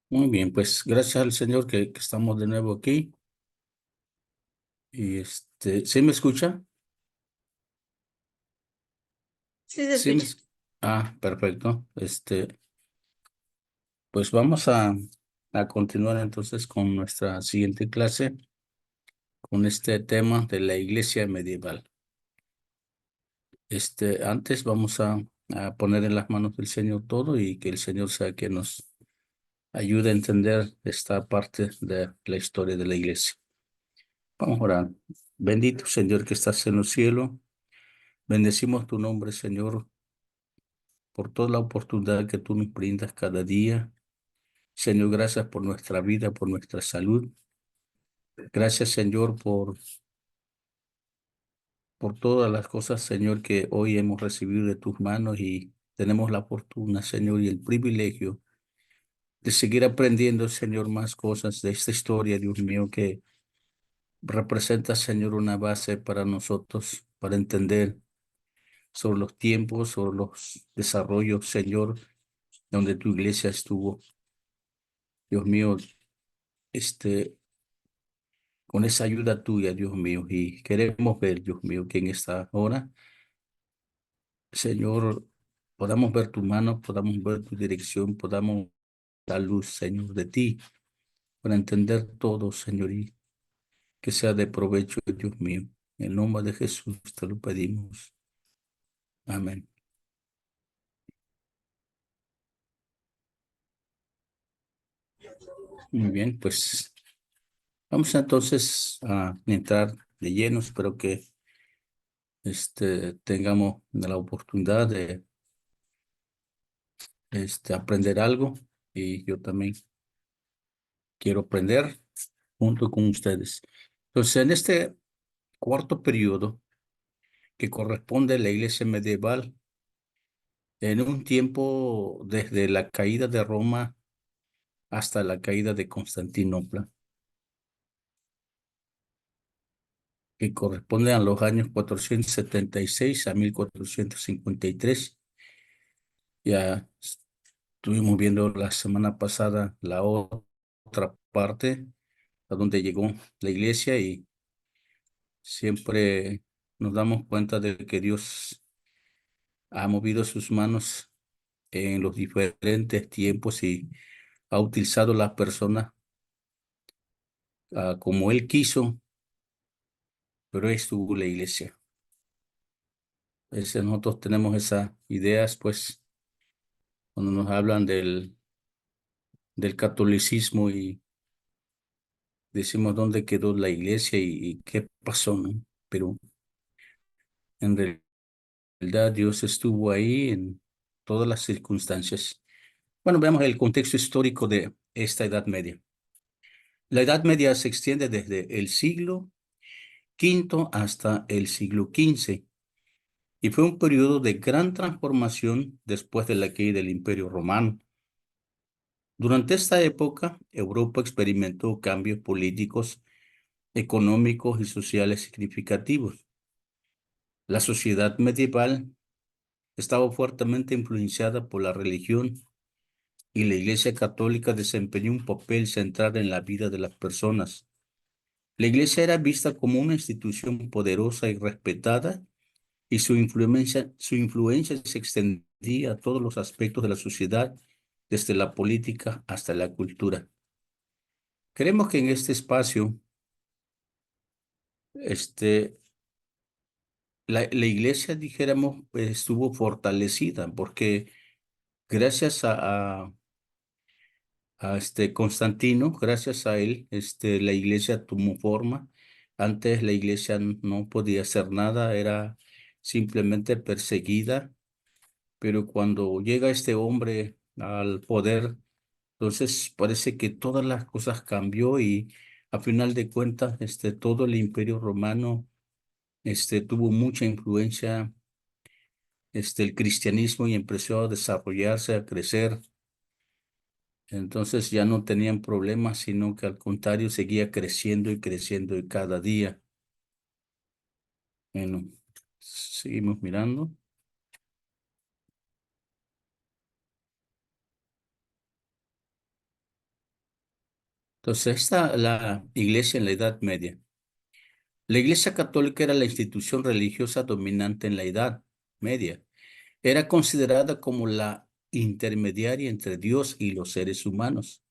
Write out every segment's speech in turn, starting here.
Muy bien, pues gracias al Señor que estamos de nuevo aquí. Y ¿sí me escucha? Sí se Sí escucha. perfecto. Pues vamos a continuar entonces con nuestra siguiente clase, con este tema de la iglesia medieval. Antes vamos a poner en las manos del Señor todo y que el Señor sea quien nos ayude a entender esta parte de la historia de la iglesia. Vamos a orar. Bendito Señor que estás en los cielos. Bendecimos tu nombre, Señor, por toda la oportunidad que tú nos brindas cada día. Señor, gracias por nuestra vida, por nuestra salud. Gracias, Señor, por todas las cosas, Señor, que hoy hemos recibido de tus manos y tenemos la fortuna, Señor, y el privilegio de seguir aprendiendo, Señor, más cosas de esta historia, Dios mío, que representa, Señor, una base para nosotros, para entender sobre los tiempos, sobre los desarrollos, Señor, donde tu iglesia estuvo. Dios mío, este, con esa ayuda tuya, Dios mío, y queremos ver, Dios mío, que en esta hora, Señor, podamos ver tu mano, podamos ver tu dirección, podamos la luz, Señor, de ti, para entender todo, Señor, y que sea de provecho, Dios mío. En el nombre de Jesús te lo pedimos. Amén. Muy bien, pues vamos entonces a entrar de lleno. Espero que tengamos la oportunidad de aprender algo y yo también quiero aprender junto con ustedes. Entonces, en este cuarto periodo que corresponde a la iglesia medieval, en un tiempo desde la caída de Roma hasta la caída de Constantinopla, que corresponde a los años 476 a 1453. Ya estuvimos viendo la semana pasada la otra parte, a donde llegó la iglesia y siempre nos damos cuenta de que Dios ha movido sus manos en los diferentes tiempos y ha utilizado las personas como Él quiso, pero ahí estuvo la iglesia. Nosotros tenemos esas ideas, pues, cuando nos hablan del catolicismo y decimos dónde quedó la iglesia y qué pasó, ¿no? Pero en realidad Dios estuvo ahí en todas las circunstancias. Bueno, veamos el contexto histórico de esta Edad Media. La Edad Media se extiende desde el siglo V hasta el siglo XV y fue un periodo de gran transformación después de la caída del Imperio Romano. Durante esta época, Europa experimentó cambios políticos, económicos y sociales significativos. La sociedad medieval estaba fuertemente influenciada por la religión y la Iglesia Católica desempeñó un papel central en la vida de las personas. La Iglesia era vista como una institución poderosa y respetada, y su influencia se extendía a todos los aspectos de la sociedad, desde la política hasta la cultura. Creemos que en este espacio, este, la iglesia, dijéramos, estuvo fortalecida, porque gracias a Constantino, gracias a él, la iglesia tomó forma. Antes la iglesia no podía hacer nada, era simplemente perseguida, pero cuando llega este hombre al poder, entonces parece que todas las cosas cambió y a final de cuentas, todo el imperio romano, tuvo mucha influencia, el cristianismo y empezó a desarrollarse, a crecer. Entonces ya no tenían problemas, sino que al contrario seguía creciendo y creciendo y cada día. Bueno, seguimos mirando. Entonces, la iglesia en la Edad Media. La Iglesia Católica era la institución religiosa dominante en la Edad Media. Era considerada como la intermediaria entre Dios y los seres humanos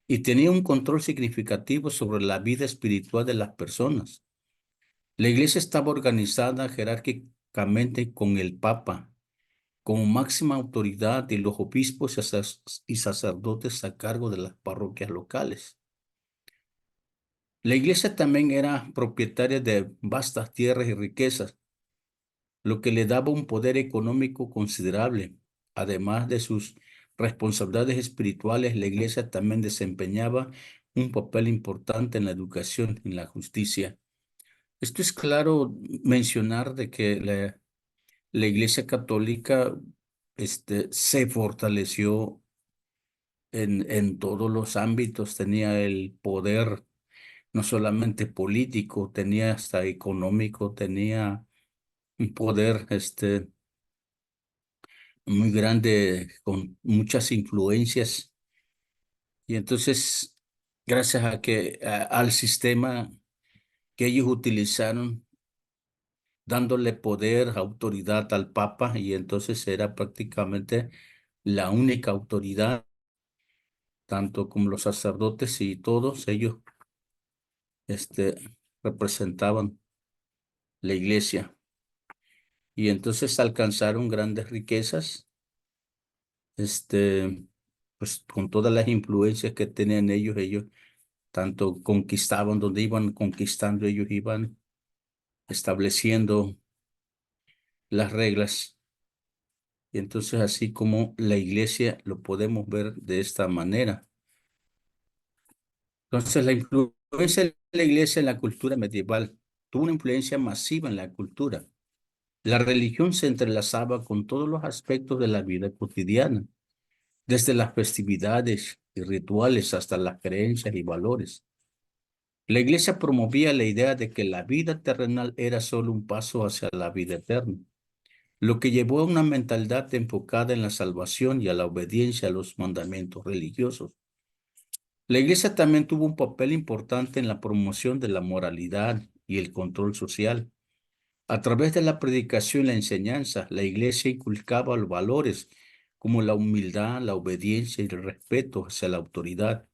y tenía un control significativo sobre la vida espiritual de las personas. La iglesia estaba organizada jerárquicamente con el Papa como máxima autoridad y los obispos y sacerdotes a cargo de las parroquias locales. La iglesia también era propietaria de vastas tierras y riquezas, lo que le daba un poder económico considerable. Además de sus responsabilidades espirituales, la iglesia también desempeñaba un papel importante en la educación y en la justicia. Esto es claro mencionar de que la iglesia católica se fortaleció en todos los ámbitos, tenía el poder no solamente político, tenía hasta económico, tenía un poder muy grande con muchas influencias. Y entonces, gracias al sistema que ellos utilizaron, dándole poder, autoridad al Papa, y entonces era prácticamente la única autoridad, tanto como los sacerdotes y todos ellos este, representaban la iglesia. Y entonces alcanzaron grandes riquezas, pues con todas las influencias que tenían ellos tanto conquistaban donde iban conquistando, ellos iban estableciendo las reglas. Y entonces así como la iglesia lo podemos ver de esta manera. Entonces la influencia de la iglesia en la cultura medieval tuvo una influencia masiva en la cultura. La religión se entrelazaba con todos los aspectos de la vida cotidiana, desde las festividades y rituales hasta las creencias y valores. La iglesia promovía la idea de que la vida terrenal era solo un paso hacia la vida eterna, lo que llevó a una mentalidad enfocada en la salvación y a la obediencia a los mandamientos religiosos. La iglesia también tuvo un papel importante en la promoción de la moralidad y el control social. A través de la predicación y la enseñanza, la iglesia inculcaba los valores como la humildad, la obediencia y el respeto hacia la autoridad.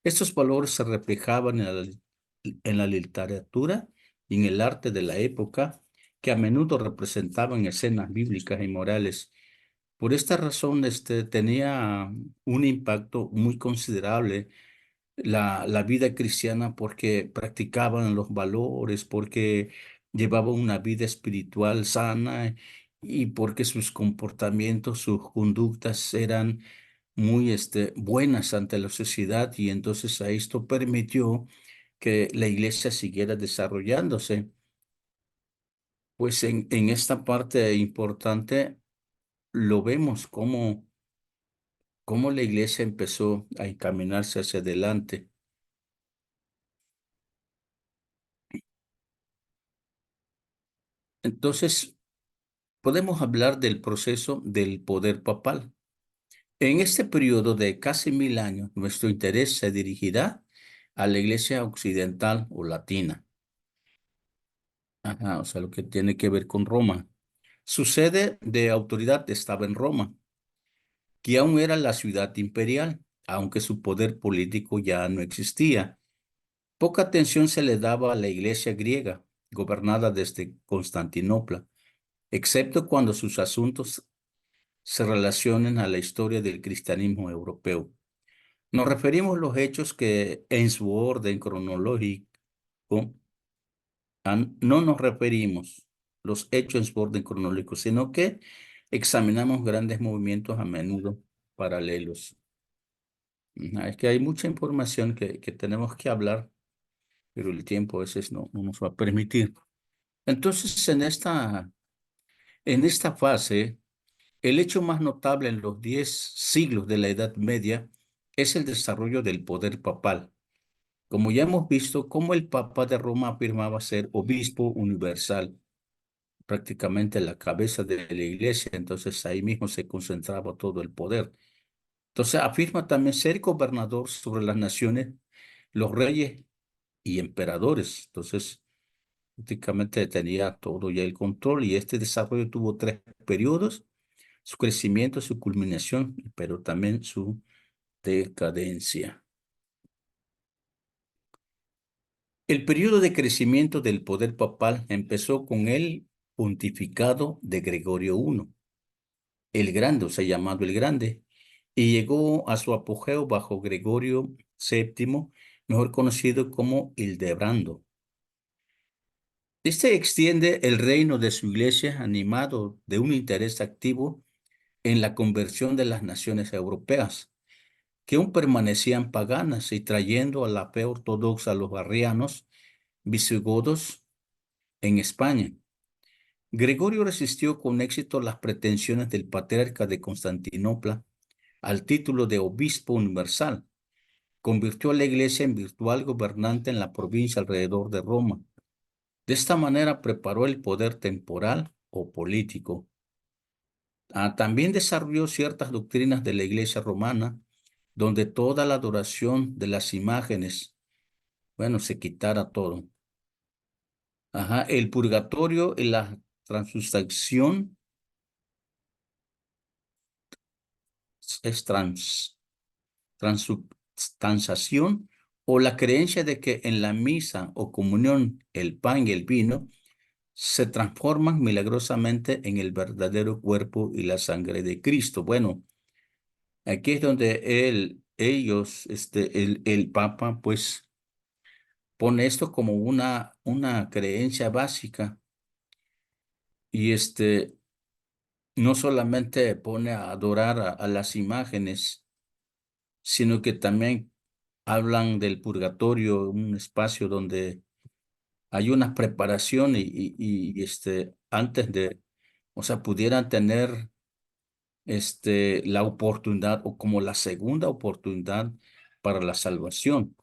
Estos valores se reflejaban en la literatura y en el arte de la época, que a menudo representaban escenas bíblicas y morales. Por esta razón, tenía un impacto muy considerable la vida cristiana porque practicaban los valores, porque llevaban una vida espiritual sana y porque sus comportamientos, sus conductas eran muy buenas ante la sociedad y entonces a esto permitió que la iglesia siguiera desarrollándose. Pues en esta parte importante lo vemos cómo la iglesia empezó a encaminarse hacia adelante. Entonces, podemos hablar del proceso del poder papal. En este periodo de casi 1000 años, nuestro interés se dirigirá a la iglesia occidental o latina. Ajá, o sea, lo que tiene que ver con Roma. Su sede de autoridad estaba en Roma, que aún era la ciudad imperial, aunque su poder político ya no existía. Poca atención se le daba a la iglesia griega, gobernada desde Constantinopla, excepto cuando sus asuntos se relacionen a la historia del cristianismo europeo. Nos referimos a los hechos que en su orden cronológico, no nos referimos los hechos en su orden cronológico, sino que examinamos grandes movimientos a menudo paralelos. Es que hay mucha información que tenemos que hablar, pero el tiempo a veces no nos va a permitir. Entonces, en esta fase, el hecho más notable en los 10 siglos de la Edad Media es el desarrollo del poder papal. Como ya hemos visto, cómo el Papa de Roma afirmaba ser obispo universal, prácticamente la cabeza de la iglesia, entonces ahí mismo se concentraba todo el poder. Entonces afirma también ser gobernador sobre las naciones los reyes y emperadores. Entonces, prácticamente tenía todo ya el control y este desarrollo tuvo tres periodos: su crecimiento, su culminación, pero también su decadencia. El periodo de crecimiento del poder papal empezó con el pontificado de Gregorio I, el Grande, o sea, llamado el Grande, y llegó a su apogeo bajo Gregorio VII, mejor conocido como Hildebrando. Este extiende el reino de su iglesia animado de un interés activo en la conversión de las naciones europeas, que aún permanecían paganas, y trayendo a la fe ortodoxa a los arrianos visigodos en España. Gregorio resistió con éxito las pretensiones del patriarca de Constantinopla al título de obispo universal. Convirtió a la iglesia en virtual gobernante en la provincia alrededor de Roma. De esta manera preparó el poder temporal o político. También desarrolló ciertas doctrinas de la iglesia romana, donde toda la adoración de las imágenes, bueno, se quitara todo. El purgatorio y la transustanciación es transubstanciación, o la creencia de que en la misa o comunión el pan y el vino se transforman milagrosamente en el verdadero cuerpo y la sangre de Cristo. Bueno, aquí es donde el Papa, pues, pone esto como una creencia básica, y no solamente pone a adorar a las imágenes, sino que también hablan del purgatorio, un espacio donde hay una preparación antes de, o sea, pudieran tener la oportunidad o como la segunda oportunidad para la salvación.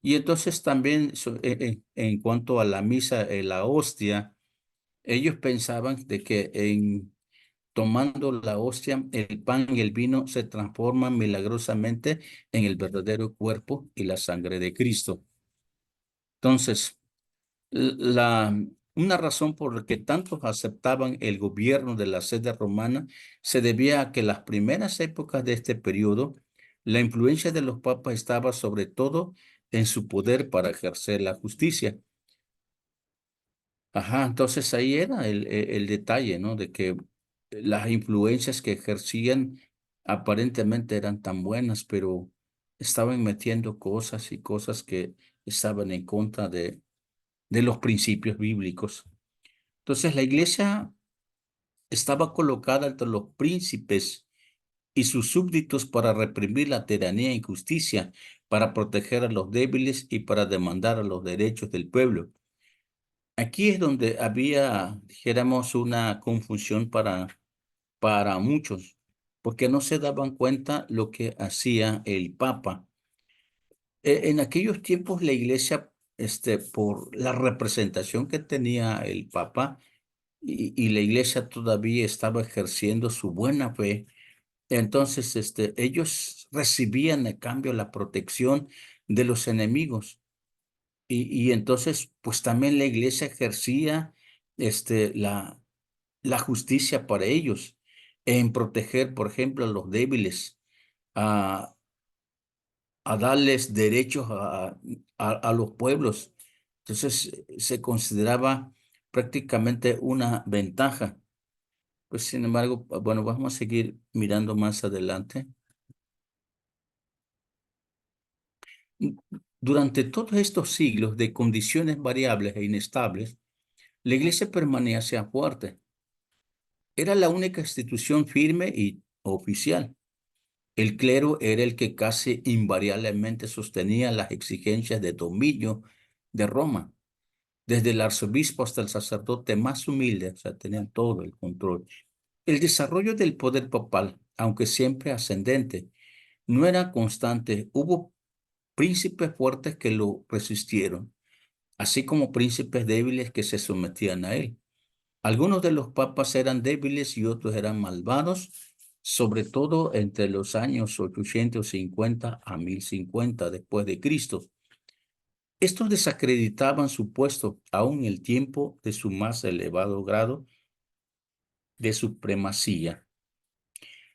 Y entonces también en cuanto a la misa, la hostia, ellos pensaban de que tomando la hostia, el pan y el vino se transforman milagrosamente en el verdadero cuerpo y la sangre de Cristo. Entonces, la, una razón por la que tantos aceptaban el gobierno de la sede romana se debía a que en las primeras épocas de este periodo, la influencia de los papas estaba sobre todo en su poder para ejercer la justicia. Entonces ahí era el detalle, ¿no? De que las influencias que ejercían aparentemente eran tan buenas, pero estaban metiendo cosas y cosas que estaban en contra de los principios bíblicos. Entonces la iglesia estaba colocada entre los príncipes y sus súbditos para reprimir la tiranía e injusticia, para proteger a los débiles y para demandar a los derechos del pueblo. Aquí es donde había, dijéramos, una confusión para muchos, porque no se daban cuenta lo que hacía el Papa. En aquellos tiempos la iglesia, por la representación que tenía el Papa, y la iglesia todavía estaba ejerciendo su buena fe, entonces ellos recibían a cambio la protección de los enemigos. Y entonces, pues también la iglesia ejercía la justicia para ellos, en proteger, por ejemplo, a los débiles, a, a darles derechos a los pueblos. Entonces, se consideraba prácticamente una ventaja. Pues, sin embargo, bueno, vamos a seguir mirando más adelante. Durante todos estos siglos de condiciones variables e inestables, la iglesia permanecía fuerte. Era la única institución firme y oficial. El clero era el que casi invariablemente sostenía las exigencias de dominio de Roma, desde el arzobispo hasta el sacerdote más humilde, o sea, tenían todo el control. El desarrollo del poder papal, aunque siempre ascendente, no era constante. Hubo príncipes fuertes que lo resistieron, así como príncipes débiles que se sometían a él. Algunos de los papas eran débiles y otros eran malvados, sobre todo entre los años 850 a 1050 después de Cristo. Estos desacreditaban su puesto aún en el tiempo de su más elevado grado de supremacía.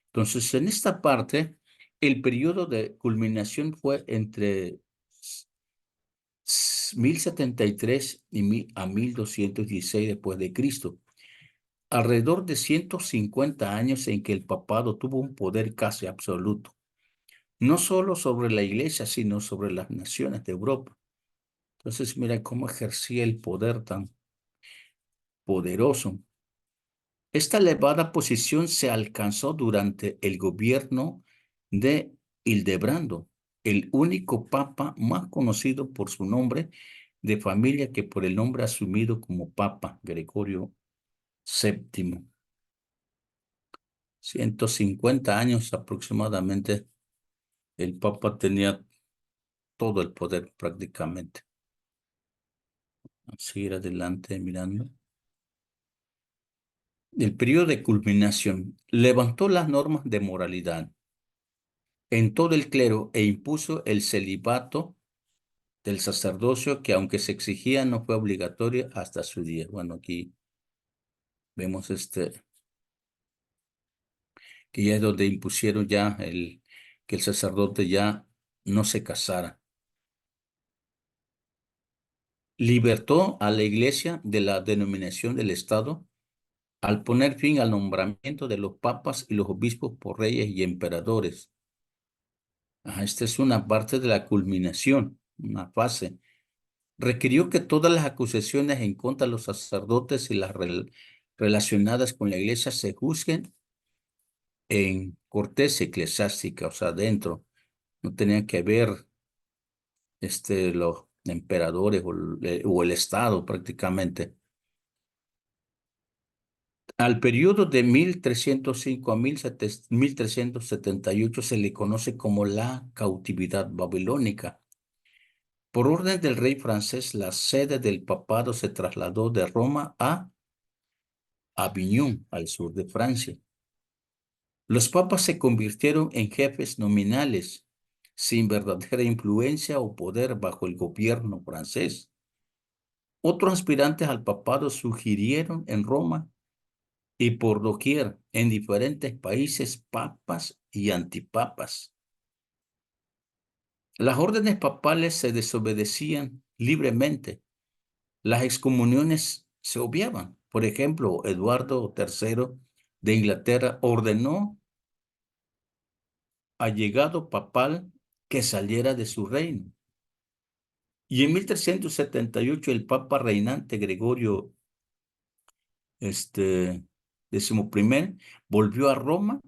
Entonces, en esta parte, el periodo de culminación fue entre 1073 a 1216 después de Cristo, alrededor de 150 años en que el papado tuvo un poder casi absoluto, no solo sobre la iglesia, sino sobre las naciones de Europa. Entonces, mira cómo ejercía el poder tan poderoso. Esta elevada posición se alcanzó durante el gobierno de Hildebrando, el único papa más conocido por su nombre de familia que por el nombre asumido como Papa Gregorio VII. 150 años aproximadamente, el Papa tenía todo el poder prácticamente. Seguir adelante mirando. El periodo de culminación levantó las normas de moralidad en todo el clero e impuso el celibato del sacerdocio que aunque se exigía no fue obligatorio hasta su día. Bueno, aquí vemos que ya es donde impusieron ya que el sacerdote ya no se casara. Libertó a la iglesia de la denominación del Estado al poner fin al nombramiento de los papas y los obispos por reyes y emperadores. Esta es una parte de la culminación, una fase. Requirió que todas las acusaciones en contra de los sacerdotes y las relacionadas con la iglesia se juzguen en cortes eclesiástica, o sea, dentro. No tenían que ver los emperadores o el Estado prácticamente. Al periodo de 1305 a 1378 se le conoce como la cautividad babilónica. Por orden del rey francés, la sede del papado se trasladó de Roma a Aviñón, al sur de Francia. Los papas se convirtieron en jefes nominales, sin verdadera influencia o poder bajo el gobierno francés. Otros aspirantes al papado surgieron en Roma y por doquier en diferentes países papas y antipapas. Las órdenes papales se desobedecían libremente. Las excomuniones se obviaban. Por ejemplo, Eduardo III de Inglaterra ordenó al llegado papal que saliera de su reino. Y en 1378 el papa reinante Gregorio XI volvió a Roma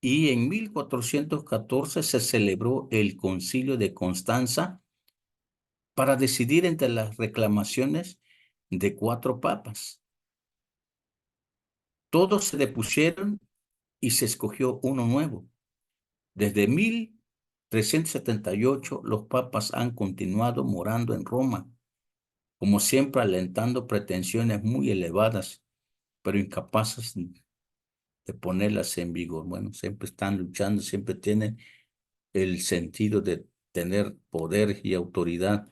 y en 1414 se celebró el Concilio de Constanza para decidir entre las reclamaciones de 4 papas. Todos se depusieron y se escogió uno nuevo. Desde 1378 los papas han continuado morando en Roma, como siempre alentando pretensiones muy elevadas, pero incapaces de ponerlas en vigor. Bueno, siempre están luchando, siempre tienen el sentido de tener poder y autoridad.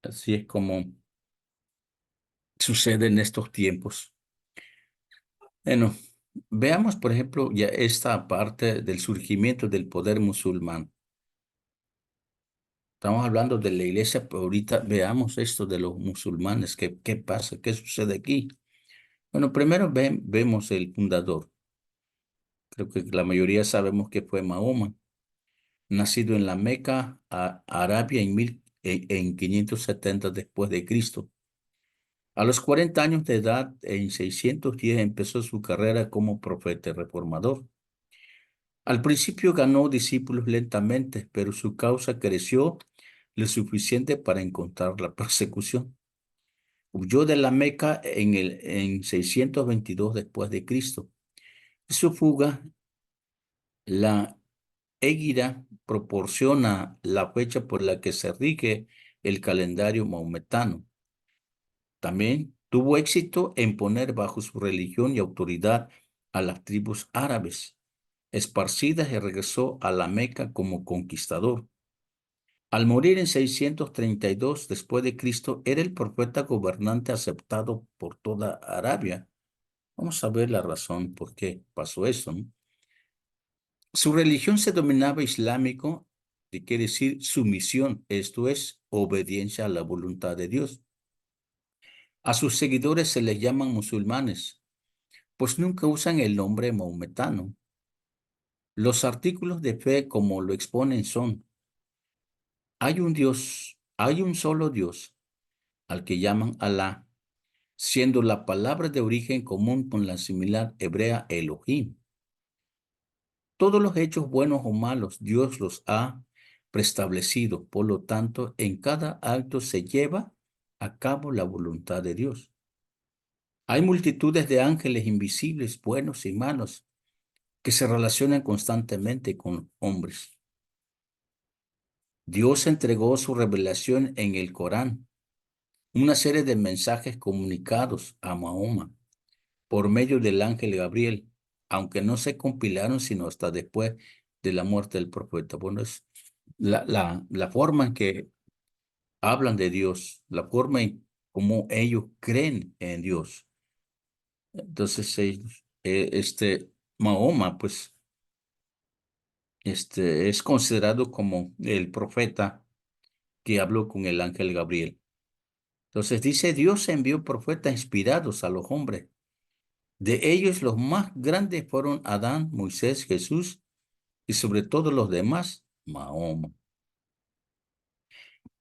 Así es como sucede en estos tiempos. Bueno, veamos, por ejemplo, ya esta parte del surgimiento del poder musulmán. Estamos hablando de la iglesia, pero ahorita veamos esto de los musulmanes. ¿Qué pasa? ¿Qué sucede aquí? Bueno, primero vemos el fundador. Creo que la mayoría sabemos que fue Mahoma, nacido en la Meca, Arabia, en 570 después de Cristo. A los 40 años de edad, en 610, empezó su carrera como profeta y reformador. Al principio ganó discípulos lentamente, pero su causa creció lo suficiente para encontrar la persecución. Huyó de la Meca en 622 después de Cristo. Su fuga, la Égira, proporciona la fecha por la que se rige el calendario maometano. También tuvo éxito en poner bajo su religión y autoridad a las tribus árabes. esparcidas y regresó a la Meca como conquistador. Al morir en 632 después de Cristo, era el profeta gobernante aceptado por toda Arabia. Vamos a ver la razón por qué pasó eso, ¿no? Su religión se dominaba islámico, que quiere decir sumisión, esto es, obediencia a la voluntad de Dios. A sus seguidores se les llaman musulmanes, pues nunca usan el nombre maometano. Los artículos de fe, como lo exponen, son: hay un Dios, hay un solo Dios, al que llaman Alá, siendo la palabra de origen común con la similar hebrea Elohim. Todos los hechos buenos o malos Dios los ha preestablecido, por lo tanto, en cada acto se lleva a cabo la voluntad de Dios. Hay multitudes de ángeles invisibles, buenos y malos, que se relacionan constantemente con hombres. Dios entregó su revelación en el Corán, una serie de mensajes comunicados a Mahoma por medio del ángel Gabriel, aunque no se compilaron sino hasta después de la muerte del profeta. Bueno, es la forma en que hablan de Dios, la forma en cómo ellos creen en Dios. Entonces, Mahoma, pues, es considerado como el profeta que habló con el ángel Gabriel. Entonces dice: Dios envió profetas inspirados a los hombres. De ellos los más grandes fueron Adán, Moisés, Jesús y sobre todo los demás, Mahoma.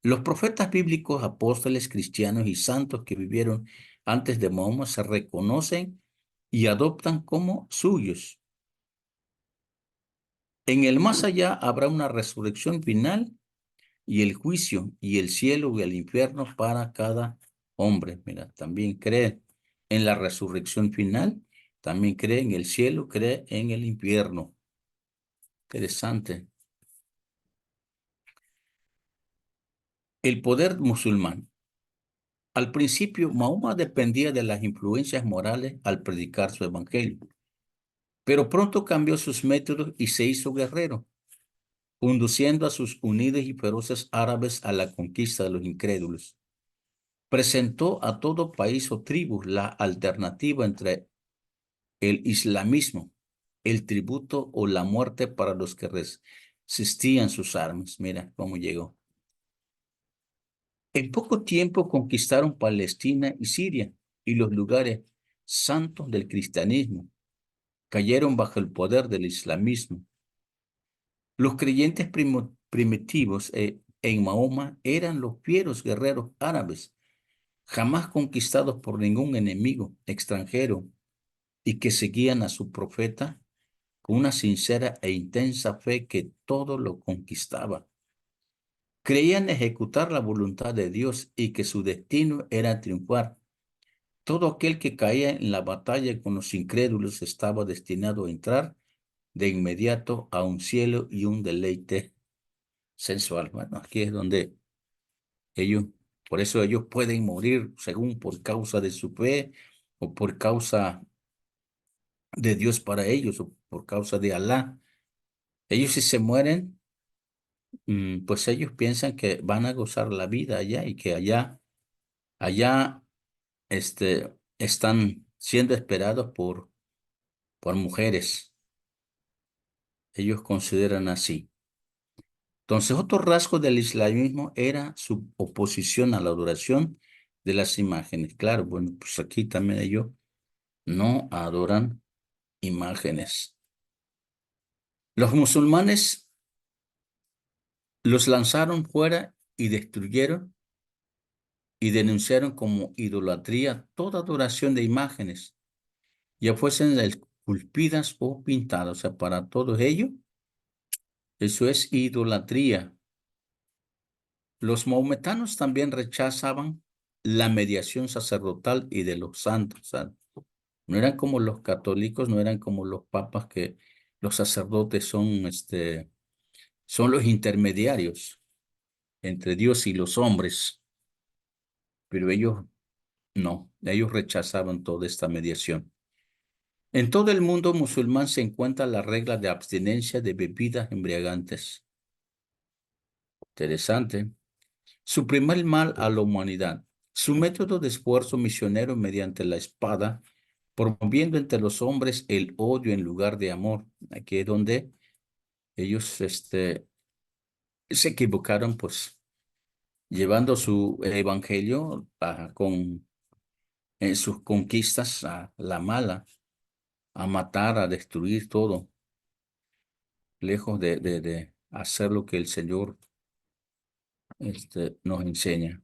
Los profetas bíblicos, apóstoles, cristianos y santos que vivieron antes de Mahoma se reconocen y adoptan como suyos. En el más allá habrá una resurrección final y el juicio y el cielo y el infierno para cada hombre. Mira, también cree en la resurrección final, también cree en el cielo, cree en el infierno. Interesante. El poder musulmán. Al principio, Mahoma dependía de las influencias morales al predicar su evangelio, pero pronto cambió sus métodos y se hizo guerrero, conduciendo a sus unidos y feroces árabes a la conquista de los incrédulos. Presentó a todo país o tribu la alternativa entre el islamismo, el tributo o la muerte para los que resistían sus armas. Mira cómo llegó. En poco tiempo conquistaron Palestina y Siria y los lugares santos del cristianismo. Cayeron bajo el poder del islamismo. Los creyentes primitivos en Mahoma eran los fieros guerreros árabes, jamás conquistados por ningún enemigo extranjero, y que seguían a su profeta con una sincera e intensa fe que todo lo conquistaba. Creían ejecutar la voluntad de Dios y que su destino era triunfar. Todo aquel que caía en la batalla con los incrédulos estaba destinado a entrar de inmediato a un cielo y un deleite sensual. Bueno, aquí es donde ellos, por eso ellos pueden morir según por causa de su fe o por causa de Dios para ellos o por causa de Alá. Ellos si se mueren, pues ellos piensan que van a gozar la vida allá y que allá, están siendo esperados por mujeres. Ellos consideran así. Entonces, otro rasgo del islamismo era su oposición a la adoración de las imágenes. Claro, bueno, pues aquí también ellos no adoran imágenes. Los musulmanes los lanzaron fuera y destruyeron y denunciaron como idolatría toda adoración de imágenes, ya fuesen esculpidas o pintadas. O sea, para todos ellos, eso es idolatría. Los maometanos también rechazaban la mediación sacerdotal y de los santos. O sea, no eran como los católicos, no eran como los papas, que los sacerdotes son los intermediarios entre Dios y los hombres, pero ellos no, ellos rechazaban toda esta mediación. En todo el mundo musulmán se encuentra la regla de abstinencia de bebidas embriagantes. Interesante. Suprimir el mal a la humanidad. Su método de esfuerzo misionero mediante la espada, promoviendo entre los hombres el odio en lugar de amor. Aquí es donde ellos se equivocaron, pues, llevando su evangelio con sus conquistas a la mala, a matar, a destruir todo, lejos de hacer lo que el Señor nos enseña.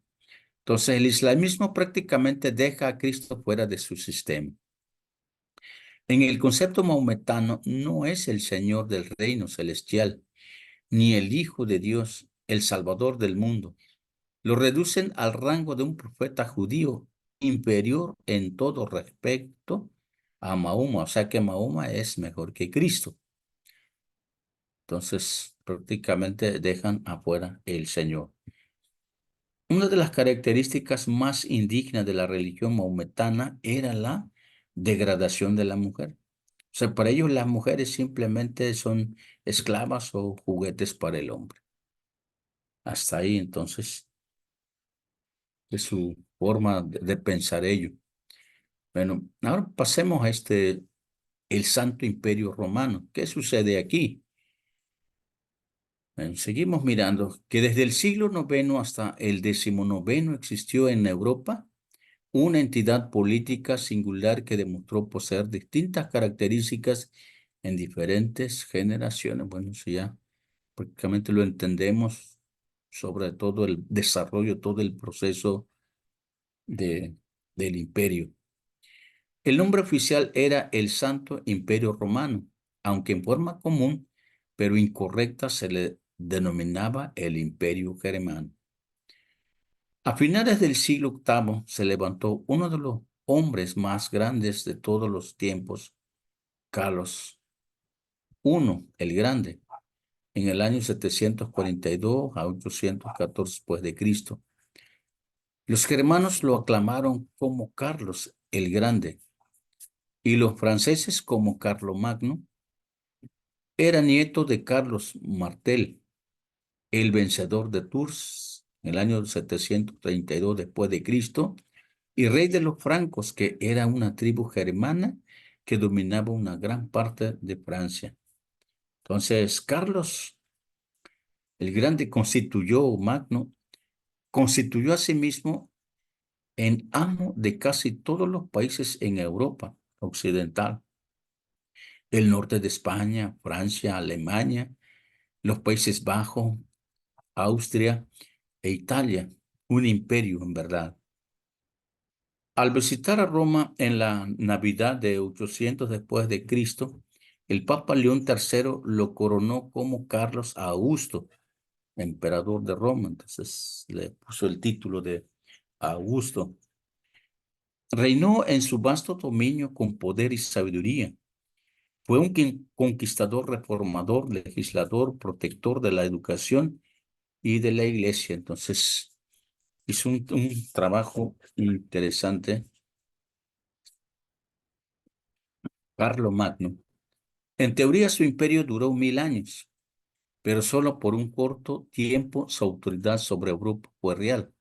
Entonces, el islamismo prácticamente deja a Cristo fuera de su sistema. En el concepto maometano no es el Señor del reino celestial, ni el Hijo de Dios, el Salvador del mundo. Lo reducen al rango de un profeta judío inferior en todo respecto a Mahoma, o sea que Mahoma es mejor que Cristo. Entonces, prácticamente dejan afuera el Señor. Una de las características más indignas de la religión maometana era la degradación de la mujer. O sea, para ellos las mujeres simplemente son esclavas o juguetes para el hombre. Hasta ahí, entonces, es su forma de pensar ello. Bueno, ahora pasemos a el Santo Imperio Romano. ¿Qué sucede aquí? Bueno, seguimos mirando que desde el siglo IX hasta el XIX existió en Europa una entidad política singular que demostró poseer distintas características en diferentes generaciones. Bueno, eso ya prácticamente lo entendemos, sobre todo el desarrollo, todo el proceso de, del imperio. El nombre oficial era el Santo Imperio Romano, aunque en forma común, pero incorrecta, se le denominaba el Imperio Germano. A finales del siglo VIII se levantó uno de los hombres más grandes de todos los tiempos, Carlos I, el Grande, en el año 742 a 814 después de Cristo. Los germanos lo aclamaron como Carlos el Grande y los franceses como Carlomagno. Era nieto de Carlos Martel, el vencedor de Tours en el año 732 después de Cristo, y rey de los francos, que era una tribu germana que dominaba una gran parte de Francia. Entonces, Carlos el Grande constituyó a sí mismo en amo de casi todos los países en Europa occidental, el norte de España, Francia, Alemania, los Países Bajos, Austria e Italia, un imperio en verdad. Al visitar a Roma en la Navidad de 800 después de Cristo, el Papa León III lo coronó como Carlos Augusto, emperador de Roma. Entonces le puso el título de Augusto. Reinó en su vasto dominio con poder y sabiduría. Fue un conquistador, reformador, legislador, protector de la educación y de la iglesia. Entonces hizo un trabajo interesante. Carlomagno. En teoría su imperio duró 1000 años, pero solo por un corto tiempo su autoridad sobre Europa fue real.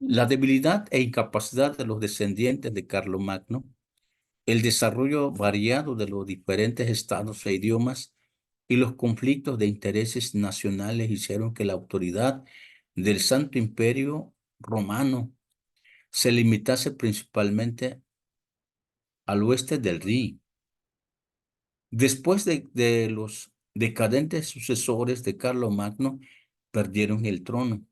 La debilidad e incapacidad de los descendientes de Carlomagno, el desarrollo variado de los diferentes estados e idiomas y los conflictos de intereses nacionales hicieron que la autoridad del Santo Imperio Romano se limitase principalmente al oeste del Rin. Después de los decadentes sucesores de Carlomagno, perdieron el trono.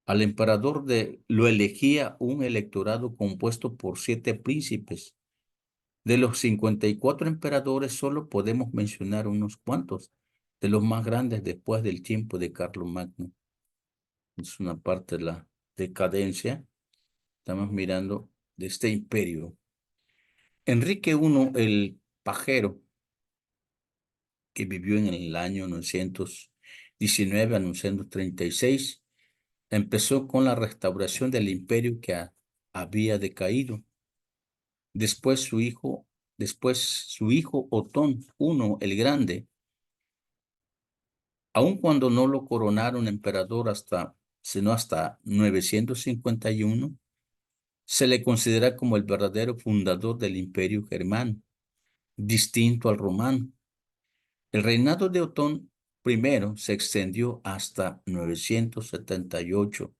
Al emperador lo elegía un electorado compuesto por 7 príncipes. De los 54 emperadores, solo podemos mencionar unos cuantos de los más grandes después del tiempo de Carlomagno. Es una parte de la decadencia. Estamos mirando de este imperio. Enrique I, el pajero, que vivió en el año 919 a 936, empezó con la restauración del imperio que había decaído. Después después su hijo Otón I el Grande, aun cuando no lo coronaron emperador sino hasta 951, se le considera como el verdadero fundador del Imperio Germano, distinto al romano. El reinado de Otón I se extendió hasta 978.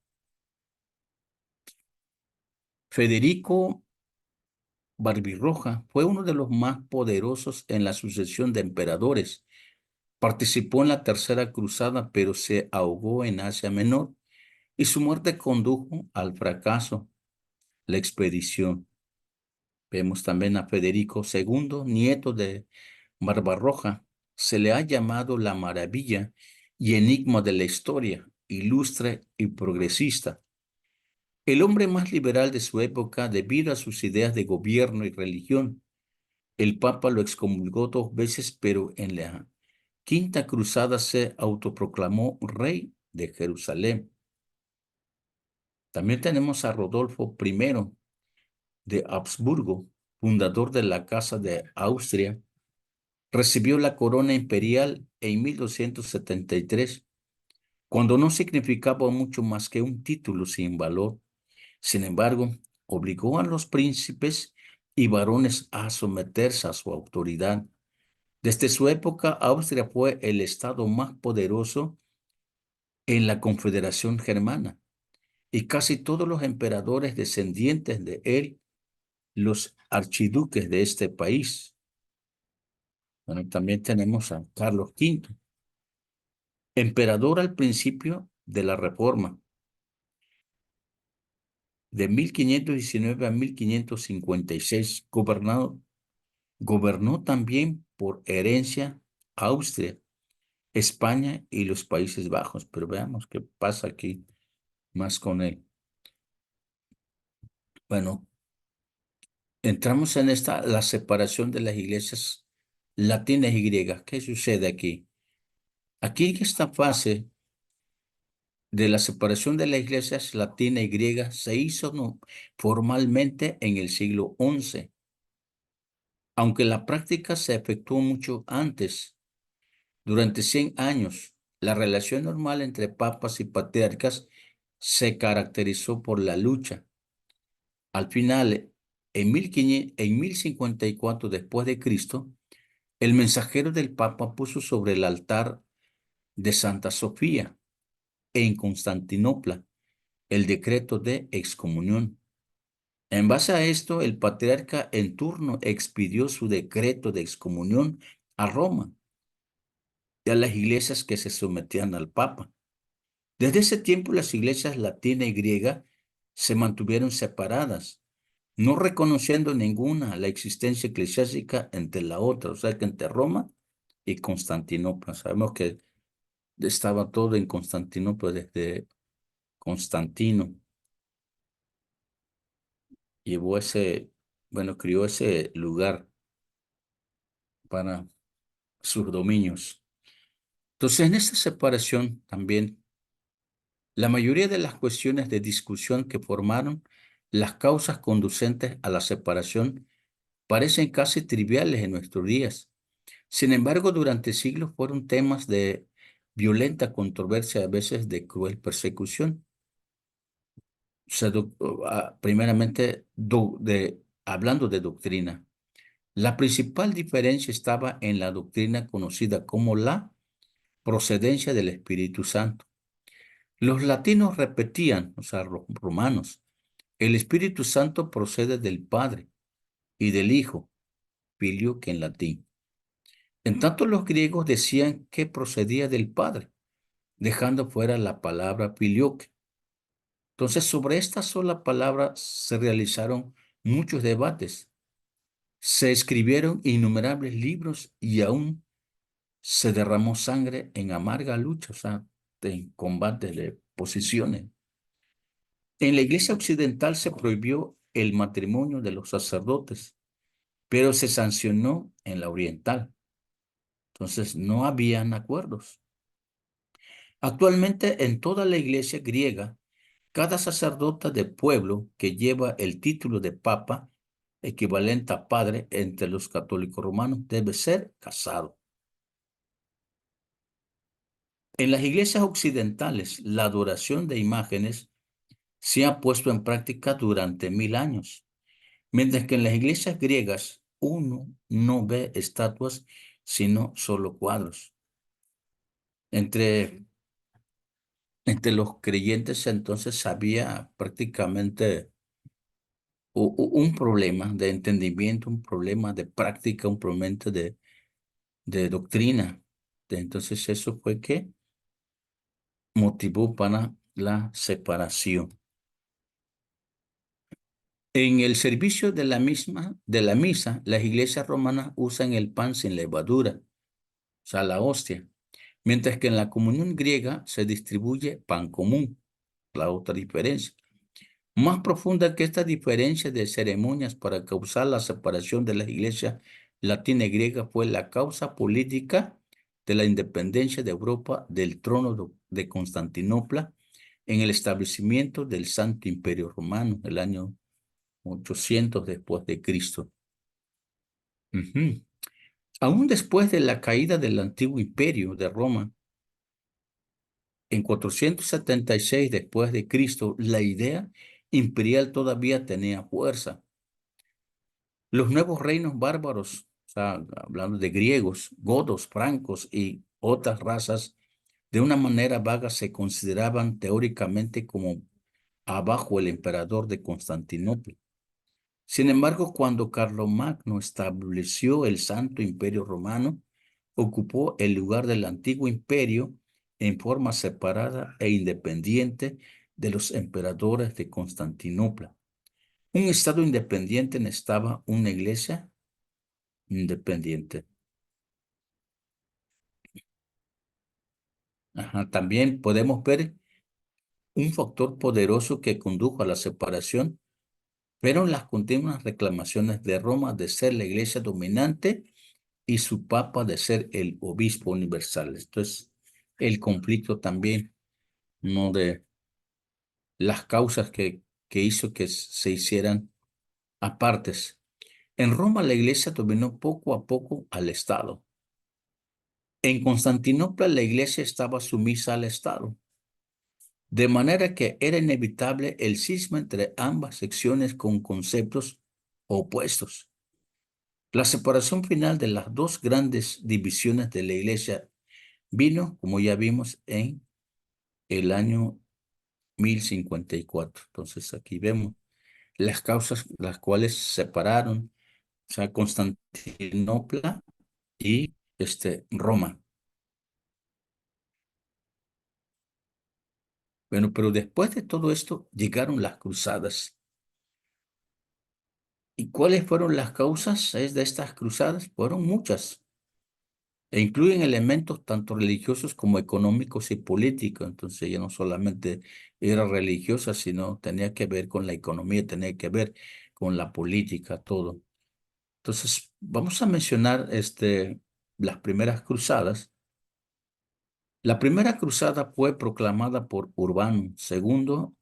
Federico Barbarroja fue uno de los más poderosos en la sucesión de emperadores. Participó en la Tercera Cruzada, pero se ahogó en Asia Menor y su muerte condujo al fracaso la expedición. Vemos también a Federico II, nieto de Barbarroja. Se le ha llamado la maravilla y enigma de la historia, ilustre y progresista. El hombre más liberal de su época debido a sus ideas de gobierno y religión. El Papa lo excomulgó 2 veces, pero en la Quinta Cruzada se autoproclamó rey de Jerusalén. También tenemos a Rodolfo I de Habsburgo, fundador de la Casa de Austria. Recibió la corona imperial en 1273, cuando no significaba mucho más que un título sin valor. Sin embargo, obligó a los príncipes y varones a someterse a su autoridad. Desde su época, Austria fue el estado más poderoso en la Confederación Germana, y casi todos los emperadores descendientes de él, los archiduques de este país. Bueno, también tenemos a Carlos V, emperador al principio de la Reforma, de 1519 a 1556, gobernó también por herencia Austria, España y los Países Bajos. Pero veamos qué pasa aquí más con él. Bueno, entramos en la separación de las iglesias latinas y griegas. ¿Qué sucede aquí? Aquí en esta fase de la separación de las iglesias latina y griega se hizo formalmente en el siglo XI, aunque la práctica se efectuó mucho antes. Durante 100 años, la relación normal entre papas y patriarcas se caracterizó por la lucha. Al final, en 1054 después de Cristo, el mensajero del Papa puso sobre el altar de Santa Sofía en Constantinopla el decreto de excomunión. En base a esto, el patriarca en turno expidió su decreto de excomunión a Roma y a las iglesias que se sometían al Papa. Desde ese tiempo, las iglesias latina y griega se mantuvieron separadas, no reconociendo ninguna la existencia eclesiástica entre la otra, o sea que entre Roma y Constantinopla. Sabemos que estaba todo en Constantinopla desde Constantino. Llevó crió ese lugar para sus dominios. Entonces, en esta separación también, la mayoría de las cuestiones de discusión que formaron las causas conducentes a la separación parecen casi triviales en nuestros días. Sin embargo, durante siglos fueron temas de violenta controversia, a veces de cruel persecución. Primeramente, hablando de doctrina, la principal diferencia estaba en la doctrina conocida como la procedencia del Espíritu Santo. Los latinos repetían, o sea, los romanos, el Espíritu Santo procede del Padre y del Hijo, filioque en latín. En tanto, los griegos decían que procedía del Padre, dejando fuera la palabra filioque. Entonces, sobre esta sola palabra se realizaron muchos debates. Se escribieron innumerables libros y aún se derramó sangre en amarga lucha, o sea, en combate de posiciones. En la iglesia occidental se prohibió el matrimonio de los sacerdotes, pero se sancionó en la oriental. Entonces, no habían acuerdos. Actualmente, en toda la iglesia griega Cada sacerdote de pueblo que lleva el título de papa, equivalente a padre entre los católicos romanos, debe ser casado. En las iglesias occidentales, la adoración de imágenes se ha puesto en práctica durante 1000 años, mientras que en las iglesias griegas uno no ve estatuas, sino solo cuadros. Entre, entre los creyentes entonces había prácticamente un problema de entendimiento, un problema de práctica, un problema de doctrina. Entonces eso fue que motivó para la separación. En el servicio de la misa, las iglesias romanas usan el pan sin levadura, o sea, la hostia, mientras que en la comunión griega se distribuye pan común, la otra diferencia. Más profunda que esta diferencia de ceremonias para causar la separación de las iglesias latina y griega fue la causa política de la independencia de Europa del trono de Constantinopla en el establecimiento del Santo Imperio Romano, el año 800 después de Cristo. Ujú. Aún después de la caída del antiguo imperio de Roma, en 476 después de Cristo, la idea imperial todavía tenía fuerza. Los nuevos reinos bárbaros, o sea, hablando de griegos, godos, francos y otras razas, de una manera vaga se consideraban teóricamente como abajo el emperador de Constantinopla. Sin embargo, cuando Carlomagno estableció el Santo Imperio Romano, ocupó el lugar del antiguo imperio en forma separada e independiente de los emperadores de Constantinopla. Un estado independiente necesitaba una iglesia independiente. Ajá, también podemos ver un factor poderoso que condujo a la separación, pero las continuas reclamaciones de Roma de ser la iglesia dominante y su papa de ser el obispo universal. Esto es el conflicto también, ¿no? De las causas que hizo que se hicieran apartes. En Roma la iglesia dominó poco a poco al Estado. En Constantinopla la iglesia estaba sumisa al Estado, de manera que era inevitable el cisma entre ambas secciones con conceptos opuestos. La separación final de las dos grandes divisiones de la iglesia vino, como ya vimos, en el año 1054. Entonces aquí vemos las causas las cuales separaron, o sea, Constantinopla y Roma. Bueno, pero después de todo esto llegaron las cruzadas. ¿Y cuáles fueron las causas de estas cruzadas? Fueron muchas e incluyen elementos tanto religiosos como económicos y políticos. Entonces ya no solamente era religiosa, sino tenía que ver con la economía, tenía que ver con la política, todo. Entonces vamos a mencionar las primeras cruzadas. La primera cruzada fue proclamada por Urbano II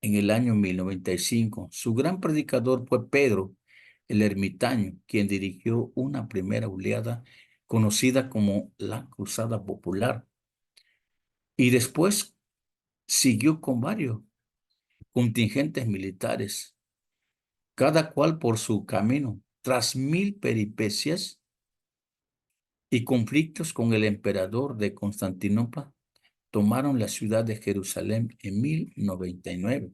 en el año 1095. Su gran predicador fue Pedro el Ermitaño, quien dirigió una primera oleada conocida como la Cruzada Popular. Y después siguió con varios contingentes militares, cada cual por su camino. Tras 1000 peripecias y conflictos con el emperador de Constantinopla, tomaron la ciudad de Jerusalén en 1099.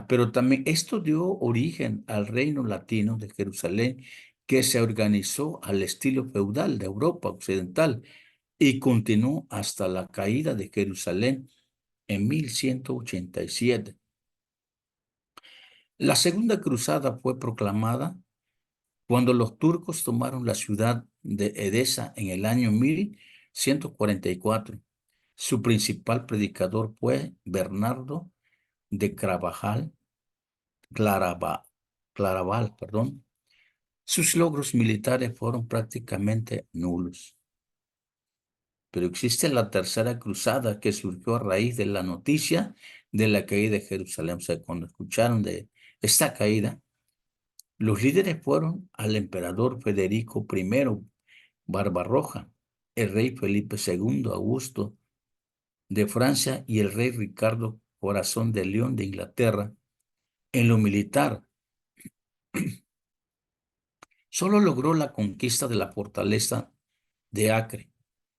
Pero también esto dio origen al reino latino de Jerusalén, que se organizó al estilo feudal de Europa Occidental y continuó hasta la caída de Jerusalén en 1187. La segunda cruzada fue proclamada cuando los turcos tomaron la ciudad de Edesa en el año 1144. Su principal predicador fue Bernardo de Claraval, perdón. Sus logros militares fueron prácticamente nulos. Pero existe la tercera cruzada que surgió a raíz de la noticia de la caída de Jerusalén. O sea, cuando escucharon de esta caída, los líderes fueron al emperador Federico I Barbarroja, el rey Felipe II Augusto de Francia y el rey Ricardo Corazón de León de Inglaterra. En lo militar, solo logró la conquista de la fortaleza de Acre,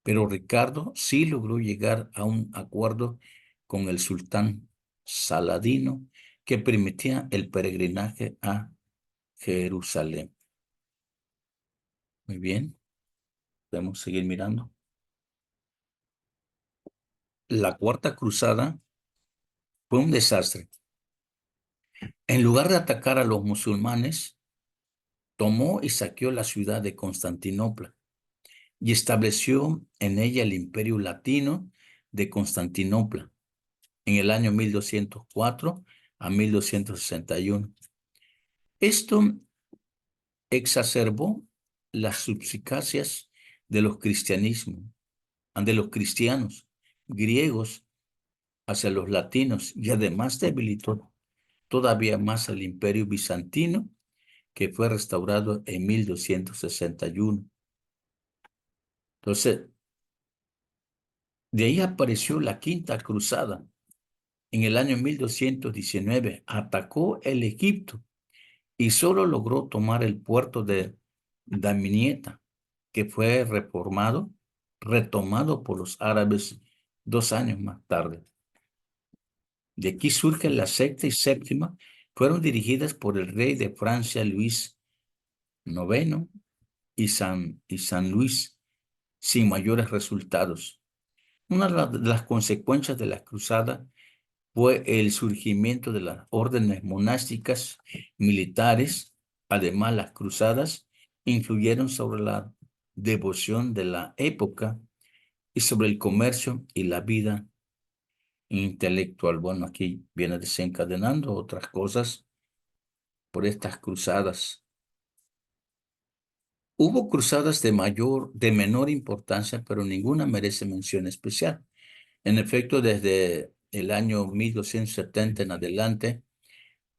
pero Ricardo sí logró llegar a un acuerdo con el sultán Saladino que permitía el peregrinaje a Jerusalén. Muy bien, podemos seguir mirando. La Cuarta Cruzada fue un desastre. En lugar de atacar a los musulmanes, tomó y saqueó la ciudad de Constantinopla y estableció en ella el Imperio Latino de Constantinopla en el año 1204 a 1261. Esto exacerbó las suspicacias de los de los cristianos griegos hacia los latinos y además debilitó todavía más al Imperio Bizantino, que fue restaurado en 1261. Entonces, de ahí apareció la Quinta Cruzada. En el año 1219 atacó el Egipto y solo logró tomar el puerto de Damietta, que fue retomado por los árabes 2 años más tarde. De aquí surge la sexta y séptima, fueron dirigidas por el rey de Francia, Luis IX, y San Luis, sin mayores resultados. Una de las consecuencias de las cruzadas fue el surgimiento de las órdenes monásticas militares. Además, las cruzadas influyeron sobre la devoción de la época y sobre el comercio y la vida intelectual. Bueno, aquí viene desencadenando otras cosas por estas cruzadas. Hubo cruzadas de menor importancia, pero ninguna merece mención especial. En efecto, desde el año 1270 en adelante,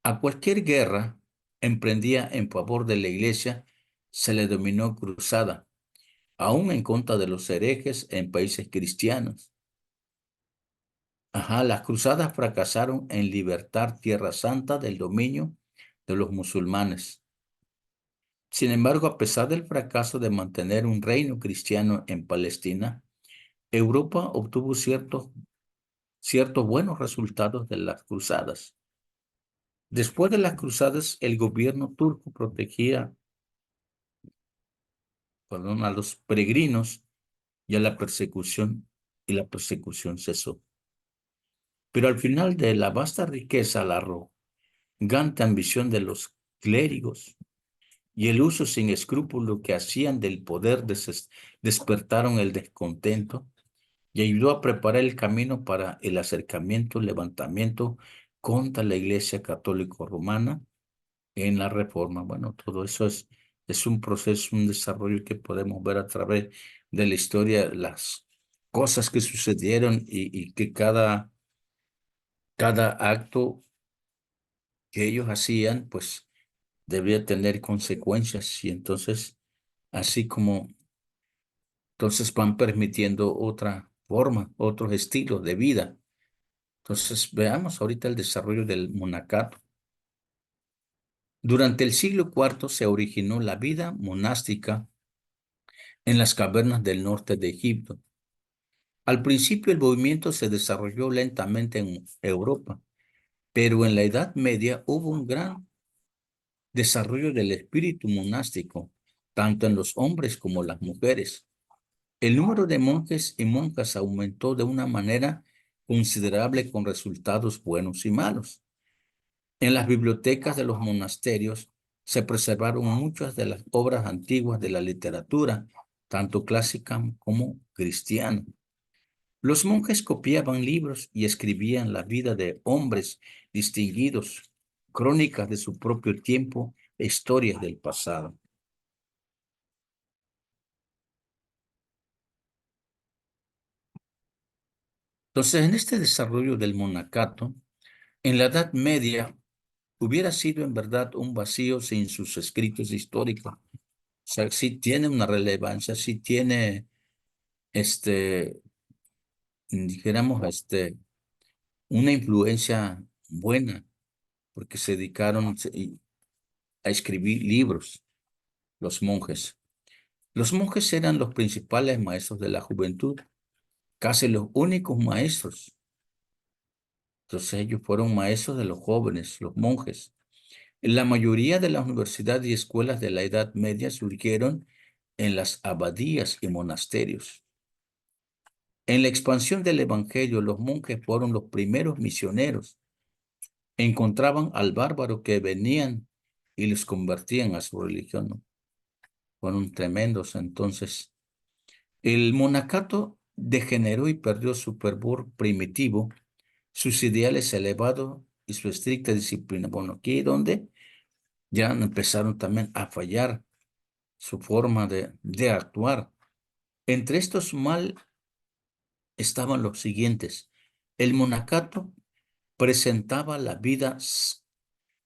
a cualquier guerra emprendida en favor de la Iglesia se le denominó cruzada, aún en contra de los herejes en países cristianos. Las cruzadas fracasaron en libertar Tierra Santa del dominio de los musulmanes. Sin embargo, a pesar del fracaso de mantener un reino cristiano en Palestina, Europa obtuvo ciertos buenos resultados de las cruzadas. Después de las cruzadas, el gobierno turco protegía, a los peregrinos y la persecución cesó. Pero al final de la vasta riqueza, la arrogante ambición de los clérigos y el uso sin escrúpulo que hacían del poder despertaron el descontento y ayudó a preparar el camino para el levantamiento contra la Iglesia Católica Romana en la Reforma. Bueno, todo eso es un proceso, un desarrollo que podemos ver a través de la historia, las cosas que sucedieron y que cada acto que ellos hacían, pues debía tener consecuencias y entonces, así como, entonces van permitiendo otra forma, otros estilos de vida. Entonces, veamos ahorita el desarrollo del monacato. Durante el siglo IV se originó la vida monástica en las cavernas del norte de Egipto. Al principio el movimiento se desarrolló lentamente en Europa, pero en la Edad Media hubo un gran desarrollo del espíritu monástico, tanto en los hombres como las mujeres. El número de monjes y monjas aumentó de una manera considerable con resultados buenos y malos. En las bibliotecas de los monasterios se preservaron muchas de las obras antiguas de la literatura, tanto clásica como cristiana. Los monjes copiaban libros y escribían la vida de hombres distinguidos, crónicas de su propio tiempo e historias del pasado. Entonces, en este desarrollo del monacato, en la Edad Media, hubiera sido en verdad un vacío sin sus escritos históricos. O sea, sí tiene una relevancia, sí tiene, este, dijéramos, una influencia buena, porque se dedicaron a escribir libros, los monjes. Los monjes eran los principales maestros de la juventud, casi los únicos maestros. Entonces ellos fueron maestros de los jóvenes, los monjes. La mayoría de las universidades y escuelas de la Edad Media surgieron en las abadías y monasterios. En la expansión del Evangelio, los monjes fueron los primeros misioneros. Encontraban al bárbaro que venían y les convertían a su religión, ¿no? Fueron tremendos. Entonces, el monacato degeneró y perdió su fervor primitivo, sus ideales elevados y su estricta disciplina. Bueno, aquí es donde ya empezaron también a fallar su forma de actuar. Entre estos mal estaban los siguientes. El monacato presentaba la vida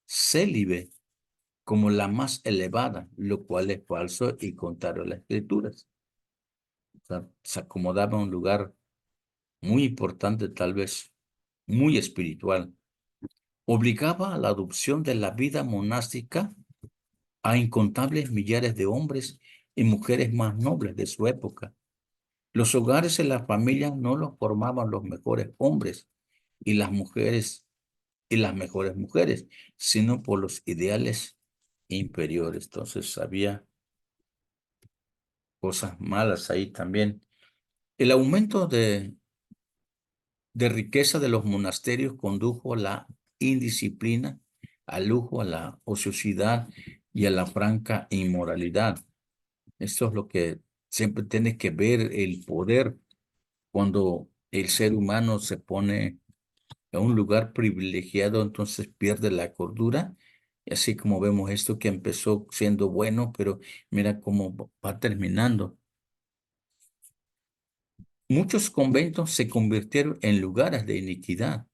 célibe como la más elevada, lo cual es falso y contrario a las escrituras. O sea, se acomodaba en un lugar muy importante, tal vez muy espiritual. Obligaba a la adopción de la vida monástica a incontables millares de hombres y mujeres más nobles de su época. Los hogares y las familias no los formaban los mejores hombres y las mujeres y las mejores mujeres, sino por los ideales inferiores. Entonces había cosas malas ahí también. El aumento de riqueza de los monasterios condujo a la indisciplina, al lujo, a la ociosidad y a la franca inmoralidad. Esto es lo que siempre tiene que ver el poder cuando el ser humano se pone en un lugar privilegiado, entonces pierde la cordura. Y así como vemos esto que empezó siendo bueno, pero mira cómo va terminando. Muchos conventos se convirtieron en lugares de iniquidad.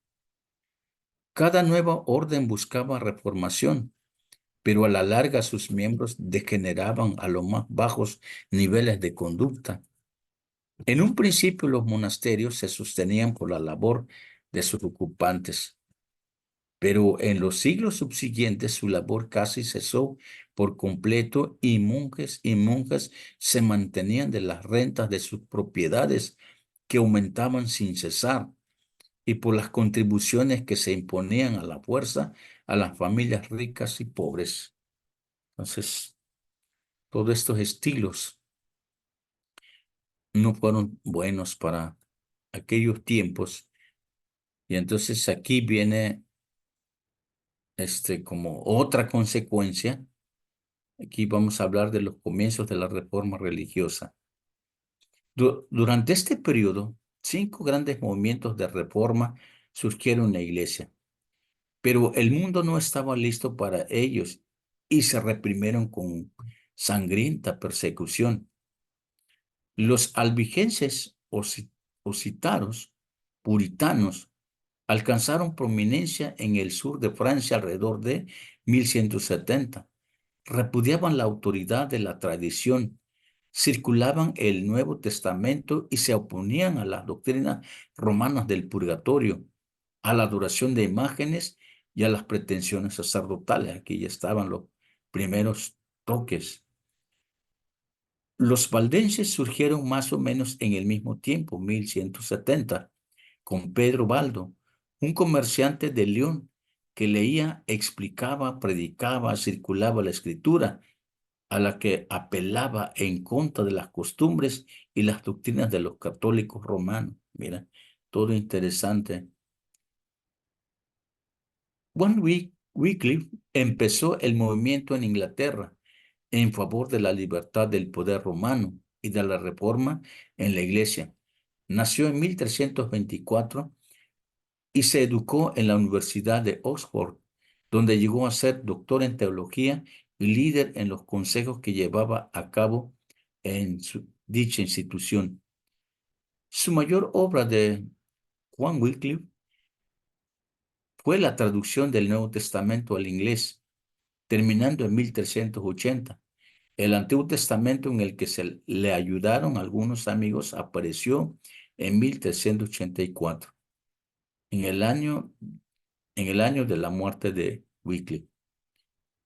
Cada nueva orden buscaba reformación, pero a la larga sus miembros degeneraban a los más bajos niveles de conducta. En un principio los monasterios se sostenían por la labor de sus ocupantes, pero en los siglos subsiguientes su labor casi cesó por completo y monjes y monjas se mantenían de las rentas de sus propiedades que aumentaban sin cesar y por las contribuciones que se imponían a la fuerza a las familias ricas y pobres. Entonces, todos estos estilos no fueron buenos para aquellos tiempos. Y entonces aquí viene como otra consecuencia. Aquí vamos a hablar de los comienzos de la reforma religiosa. Durante este periodo, 5 grandes movimientos de reforma surgieron en la iglesia, pero el mundo no estaba listo para ellos y se reprimieron con sangrienta persecución. Los albigenses o citaros, puritanos, alcanzaron prominencia en el sur de Francia alrededor de 1170. Repudiaban la autoridad de la tradición, circulaban el Nuevo Testamento y se oponían a las doctrinas romanas del purgatorio, a la adoración de imágenes y a las pretensiones sacerdotales. Aquí ya estaban los primeros toques. Los valdenses surgieron más o menos en el mismo tiempo, 1170, con Pedro Baldo, un comerciante de León que leía, explicaba, predicaba, circulaba la escritura, a la que apelaba en contra de las costumbres y las doctrinas de los católicos romanos. Mira, todo interesante. Wycliffe empezó el movimiento en Inglaterra en favor de la libertad del poder romano y de la reforma en la iglesia. Nació en 1324 y se educó en la Universidad de Oxford, donde llegó a ser doctor en teología y líder en los consejos que llevaba a cabo en dicha institución. Su mayor obra Juan Wycliffe fue la traducción del Nuevo Testamento al inglés, terminando en 1380. El Antiguo Testamento en el que se le ayudaron algunos amigos apareció en 1384, en el año, en el año de la muerte de Wycliffe.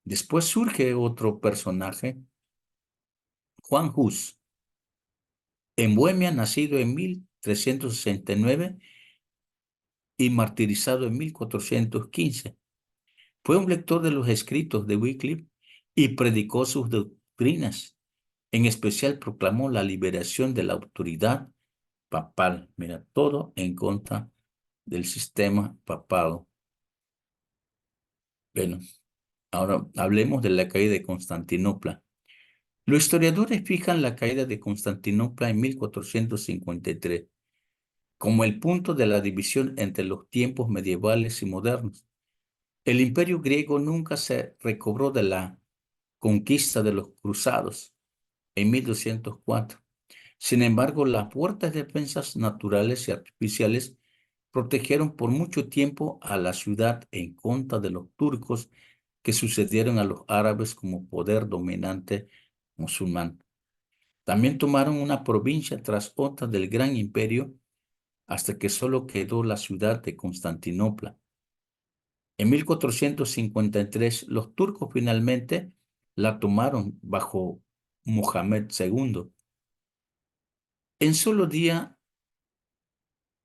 Después surge otro personaje, Juan Hus, en Bohemia, nacido en 1369 y martirizado en 1415. Fue un lector de los escritos de Wycliffe y predicó sus doctrinas. En especial proclamó la liberación de la autoridad papal. Mira, todo en contra del sistema papal. Bueno, ahora hablemos de la caída de Constantinopla. Los historiadores fijan la caída de Constantinopla en 1453 como el punto de la división entre los tiempos medievales y modernos. El imperio griego nunca se recobró de la conquista de los cruzados en 1204. Sin embargo, las fuertes defensas naturales y artificiales protegieron por mucho tiempo a la ciudad en contra de los turcos que sucedieron a los árabes como poder dominante musulmán. También tomaron una provincia tras otra del gran imperio hasta que solo quedó la ciudad de Constantinopla. En 1453, los turcos finalmente la tomaron bajo Mohamed II. En solo día,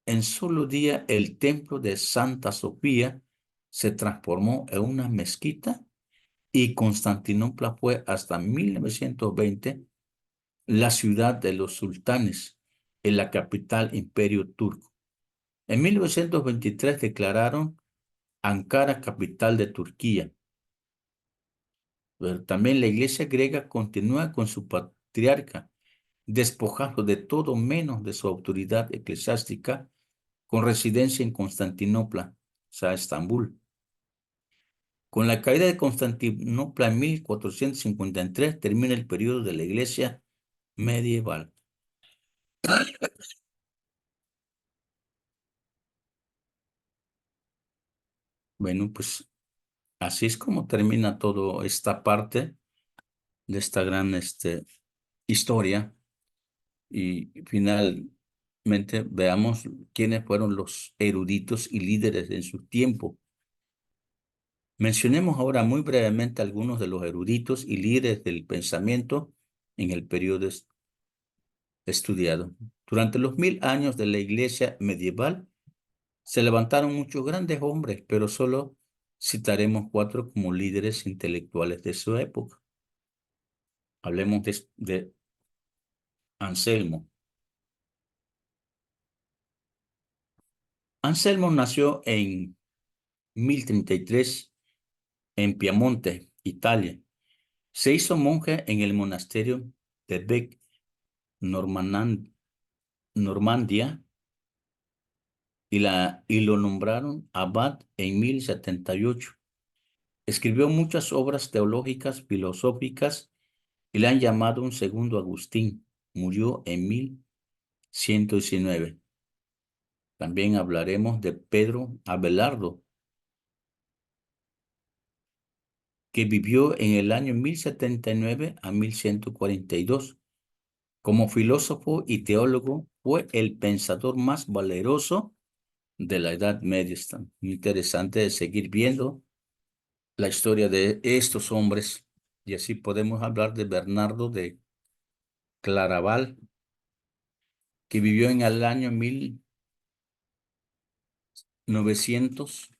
en solo día, el templo de Santa Sofía se transformó en una mezquita y Constantinopla fue hasta 1920 la ciudad de los sultanes, en la capital imperio turco. En 1923 declararon Ankara capital de Turquía. Pero también la iglesia griega continúa con su patriarca, despojado de todo menos de su autoridad eclesiástica, con residencia en Constantinopla, o sea, Estambul. Con la caída de Constantinopla en 1453 termina el periodo de la iglesia medieval. Bueno, pues así es como termina toda esta parte de esta gran historia y finalmente veamos quiénes fueron los eruditos y líderes en su tiempo. Mencionemos ahora muy brevemente algunos de los eruditos y líderes del pensamiento en el periodo estudiado. Durante los 1000 años de la iglesia medieval se levantaron muchos grandes hombres, pero solo citaremos 4 como líderes intelectuales de su época. Hablemos de Anselmo. Anselmo nació en 1033 en Piamonte, Italia. Se hizo monje en el monasterio de Bec, Normandia, y lo nombraron abad en 1078. Escribió muchas obras teológicas, filosóficas, y le han llamado un segundo Agustín. Murió en 1119. También hablaremos de Pedro Abelardo, que vivió en el año 1079 a 1142. Como filósofo y teólogo, fue el pensador más valeroso de la Edad Media. Está muy interesante de seguir viendo la historia de estos hombres. Y así podemos hablar de Bernardo de Claraval, que vivió en el año 1900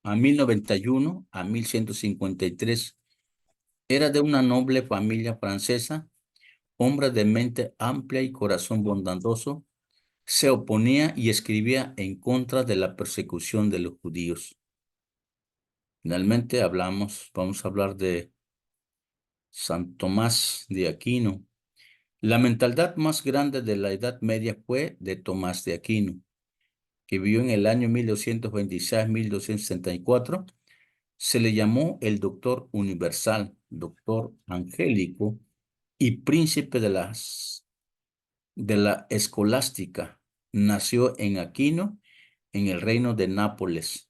a 1091 a 1153. Era de una noble familia francesa, hombre de mente amplia y corazón bondadoso. Se oponía y escribía en contra de la persecución de los judíos. Finalmente vamos a hablar de San Tomás de Aquino. La mentalidad más grande de la Edad Media fue de Tomás de Aquino, que vivió en el año 1226-1264. Se le llamó el doctor universal, doctor angélico y príncipe de la escolástica. Nació en Aquino en el reino de Nápoles.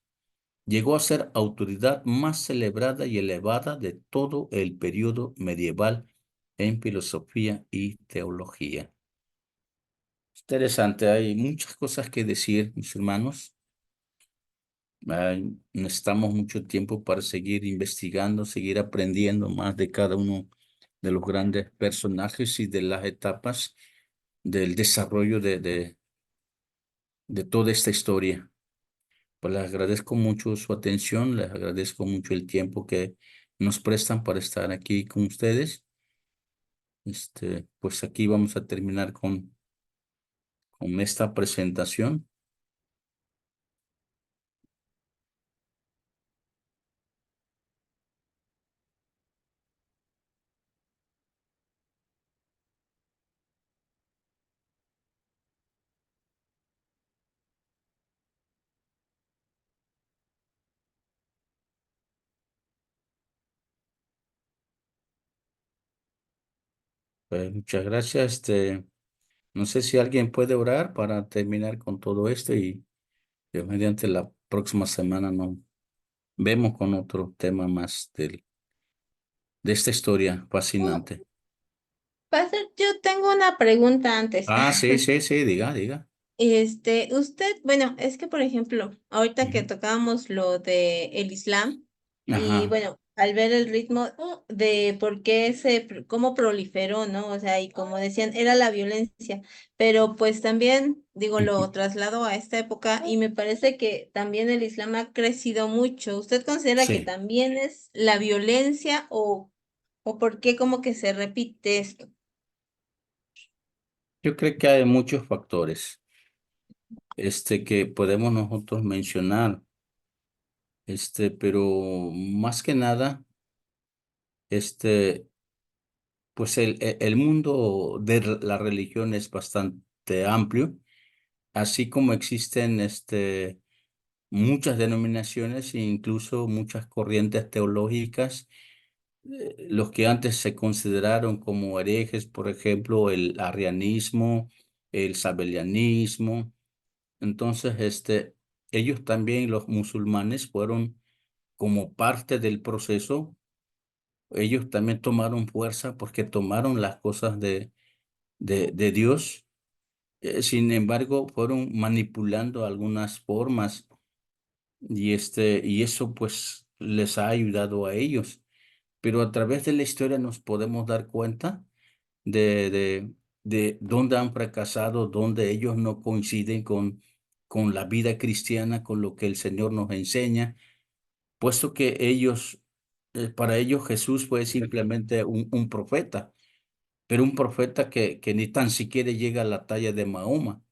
Llegó a ser autoridad más celebrada y elevada de todo el periodo medieval en filosofía y teología. Interesante, hay muchas cosas que decir, mis hermanos. Necesitamos mucho tiempo para seguir investigando, seguir aprendiendo más de cada uno de los grandes personajes y de las etapas del desarrollo de toda esta historia. Pues les agradezco mucho su atención, les agradezco mucho el tiempo que nos prestan para estar aquí con ustedes. Pues aquí vamos a terminar con esta presentación. Pues muchas gracias. No sé si alguien puede orar para terminar con todo esto y Dios mediante la próxima semana nos vemos con otro tema más de esta historia Oh, fascinante. Pastor, yo tengo una pregunta antes. Ah, sí, sí, sí, diga, diga. Usted, bueno, es que por ejemplo, ahorita que Ujú. tocábamos lo de el Islam y Ajá, bueno, al ver el ritmo de por qué cómo proliferó, ¿no? O sea, y como decían, era la violencia, pero pues también, digo, ujú, lo traslado a esta época y me parece que también el Islam ha crecido mucho. ¿Usted considera que sí. también es la violencia o por qué como que se repite esto? Yo creo que hay muchos factores, que podemos nosotros mencionar, pero más que nada, este, pues el mundo de la religión es bastante amplio, así como existen, muchas denominaciones e incluso muchas corrientes teológicas, los que antes se consideraron como herejes, por ejemplo, el arrianismo, el sabelianismo. Entonces, ellos también, los musulmanes, fueron como parte del proceso. Ellos también tomaron fuerza porque tomaron las cosas de Dios. Sin embargo, fueron manipulando algunas formas y eso pues les ha ayudado a ellos. Pero a través de la historia nos podemos dar cuenta de, de, de dónde han fracasado, dónde ellos no coinciden con la vida cristiana, con lo que el Señor nos enseña, puesto que para ellos Jesús fue simplemente un profeta, pero un profeta que ni tan siquiera llega a la talla de Mahoma.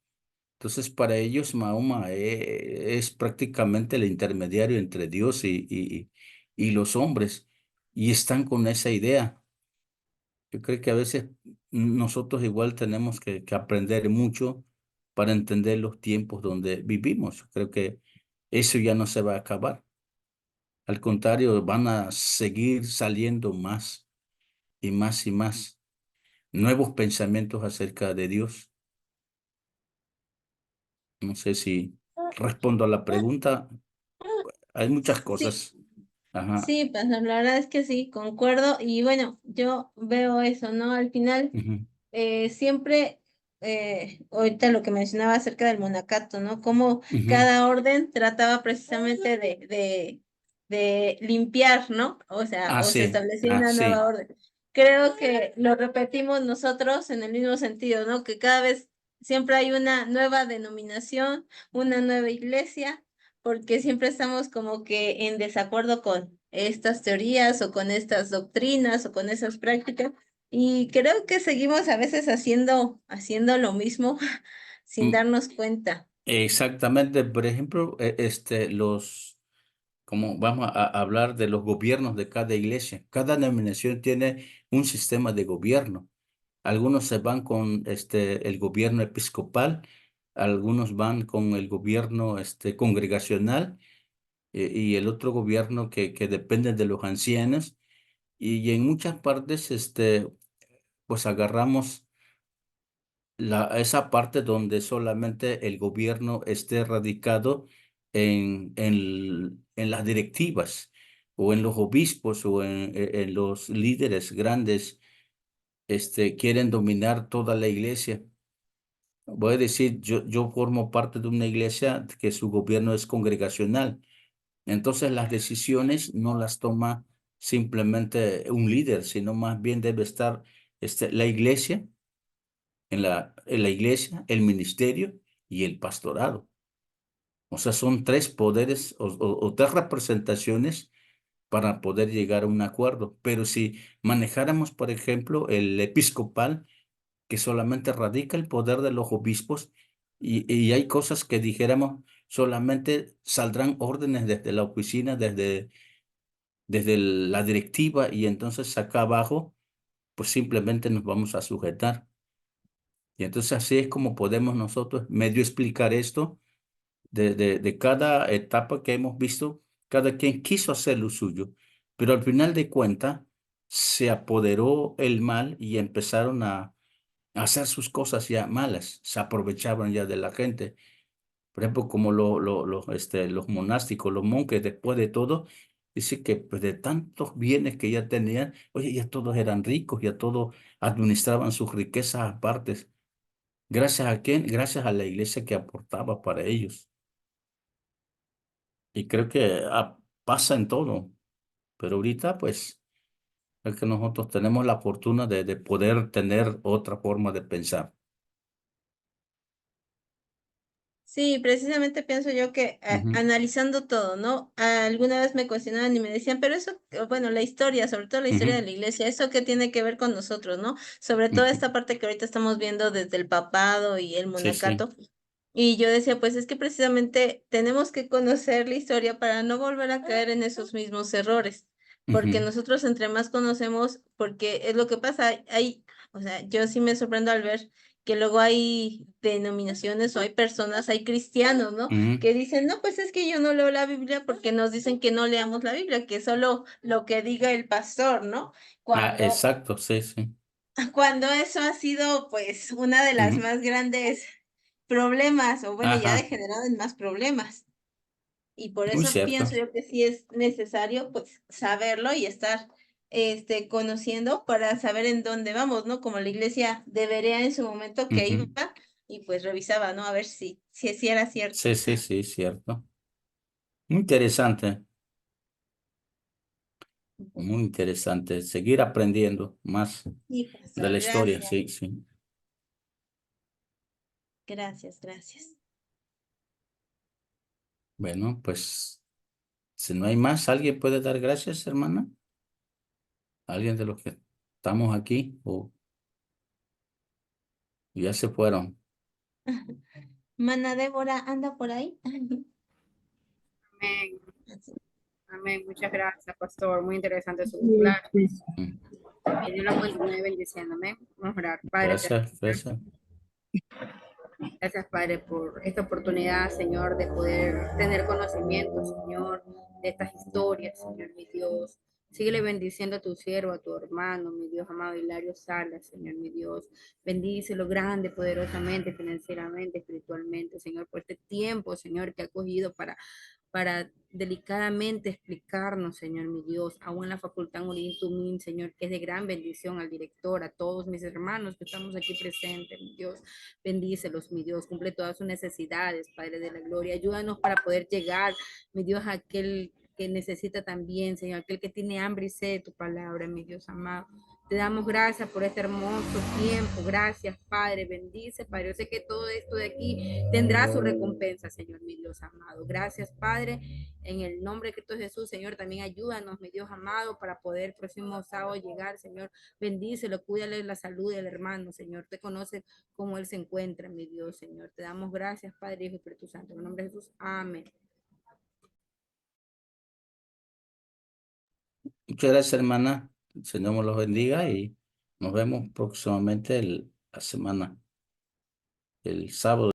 Entonces, para ellos, Mahoma es prácticamente el intermediario entre Dios y los hombres, y están con esa idea. Yo creo que a veces nosotros igual tenemos que aprender mucho para entender los tiempos donde vivimos. Yo creo que eso ya no se va a acabar. Al contrario, van a seguir saliendo más y más y más nuevos pensamientos acerca de Dios. No sé si respondo a la pregunta. Hay muchas Sí. cosas. Ajá. Sí, pues la verdad es que sí, concuerdo. Y bueno, yo veo eso, ¿no? Al final, Ujú, siempre, ahorita lo que mencionaba acerca del monacato, ¿no? Cómo ujú. cada orden trataba precisamente de limpiar, ¿no? O sea, Ah, o se sí, establecía ah, una nueva sí. orden. Creo que lo repetimos nosotros en el mismo sentido, ¿no? Que cada vez siempre hay una nueva denominación, una nueva iglesia porque siempre estamos como que en desacuerdo con estas teorías o con estas doctrinas o con esas prácticas. Y creo que seguimos a veces haciendo lo mismo sin Mm, darnos cuenta. exactamente. Por ejemplo, como vamos a hablar de los gobiernos de cada iglesia. Cada denominación tiene un sistema de gobierno. Algunos se van con el gobierno episcopal, algunos van con el gobierno congregacional y el otro gobierno que depende de los ancianos. Y en muchas partes pues agarramos esa parte donde solamente el gobierno esté radicado en las directivas o en los obispos o en los líderes grandes, quieren dominar toda la iglesia. Voy a decir, yo formo parte de una iglesia que su gobierno es congregacional. Entonces las decisiones no las toma simplemente un líder, sino más bien debe estar la iglesia, en la iglesia, el ministerio y el pastorado. O sea, son tres poderes o tres representaciones para poder llegar a un acuerdo. Pero si manejáramos, por ejemplo, el episcopal, que solamente radica el poder de los obispos, y hay cosas que dijéramos, solamente saldrán órdenes desde la oficina, desde la directiva, y entonces acá abajo, pues simplemente nos vamos a sujetar. Y entonces así es como podemos nosotros medio explicar esto de cada etapa que hemos visto. Cada quien quiso hacer lo suyo, pero al final de cuentas se apoderó el mal y empezaron a hacer sus cosas ya malas, se aprovechaban ya de la gente. Por ejemplo, como los monásticos, los monjes, después de todo, dice que pues, de tantos bienes que ya tenían, oye, ya todos eran ricos, ya todos administraban sus riquezas aparte. ¿Gracias a quién? Gracias a la iglesia que aportaba para ellos. Y creo que pasa en todo, pero ahorita pues es que nosotros tenemos la fortuna de poder tener otra forma de pensar. Sí, precisamente pienso yo que Ujú, analizando todo, ¿no? Alguna vez me cuestionaban y me decían, pero eso, bueno, la historia, sobre todo la historia de ujú, la iglesia, ¿eso qué tiene que ver con nosotros, ¿no? Sobre todo ujú. esta parte que ahorita estamos viendo desde el papado y el Sí, sí. monacato. Y yo decía, pues es que precisamente tenemos que conocer la historia para no volver a caer en esos mismos errores, porque Ujú, nosotros entre más conocemos, porque es lo que pasa, o sea, yo sí me sorprendo al ver que luego hay denominaciones o hay personas, hay cristianos, ¿no? ujú. Que dicen, no, pues es que yo no leo la Biblia porque nos dicen que no leamos la Biblia, que solo lo que diga el pastor, ¿no? Ah, Cuando, exacto, sí, sí. cuando eso ha sido pues una de las Ujú. más grandes problemas, o bueno, ya Ajá, degenerado en más problemas. Y por muy eso pienso cierto. yo que sí es necesario pues saberlo y estar conociendo para saber en dónde vamos, ¿no? Como la iglesia debería en su momento que iba Ujú. y pues revisaba, ¿no? A ver si era cierto. Sí, sí, sí, cierto. Muy interesante, muy interesante. Seguir aprendiendo más Sí, de pastor, la historia, gracias, sí, sí. gracias, gracias. Bueno, pues si no hay más, ¿alguien puede dar gracias, hermana? ¿Alguien de los que estamos aquí o ya se fueron? Mana Débora, ¿anda por ahí? Amén, amén. Muchas gracias, pastor. Muy interesante su clase. Mm. Que Dios la continúe bendiciendo. Amén. Vamos a orar. Padre, te Gracias, gracias. gracias, Padre, por esta oportunidad, Señor, de poder tener conocimiento, Señor, de estas historias, Señor, mi Dios. Síguele bendiciendo a tu siervo, a tu hermano, mi Dios amado Hilario Salas, Señor, mi Dios. Bendícelo grande, poderosamente, financieramente, espiritualmente, Señor, por este tiempo, Señor, que ha cogido para delicadamente explicarnos, Señor, mi Dios, aún en la Facultad Morín Tumín, Señor, que es de gran bendición al director, a todos mis hermanos que estamos aquí presentes, mi Dios, bendícelos, mi Dios, cumple todas sus necesidades, Padre de la Gloria, ayúdanos para poder llegar, mi Dios, a aquel que necesita también, Señor, aquel que tiene hambre y sed de tu palabra, mi Dios amado. Te damos gracias por este hermoso tiempo. Gracias, Padre. Bendice, Padre. Yo sé que todo esto de aquí tendrá su recompensa, Señor, mi Dios amado. Gracias, Padre. En el nombre de Cristo Jesús, Señor, también ayúdanos, mi Dios amado, para poder el próximo sábado llegar, Señor. Bendícelo, cuídale la salud del hermano, Señor. Te conoce cómo él se encuentra, mi Dios, Señor. Te damos gracias, Padre, Hijo y Espíritu Santo. En el nombre de Jesús, amén. Muchas gracias, hermana. El Señor me los bendiga y nos vemos próximamente la semana, el sábado.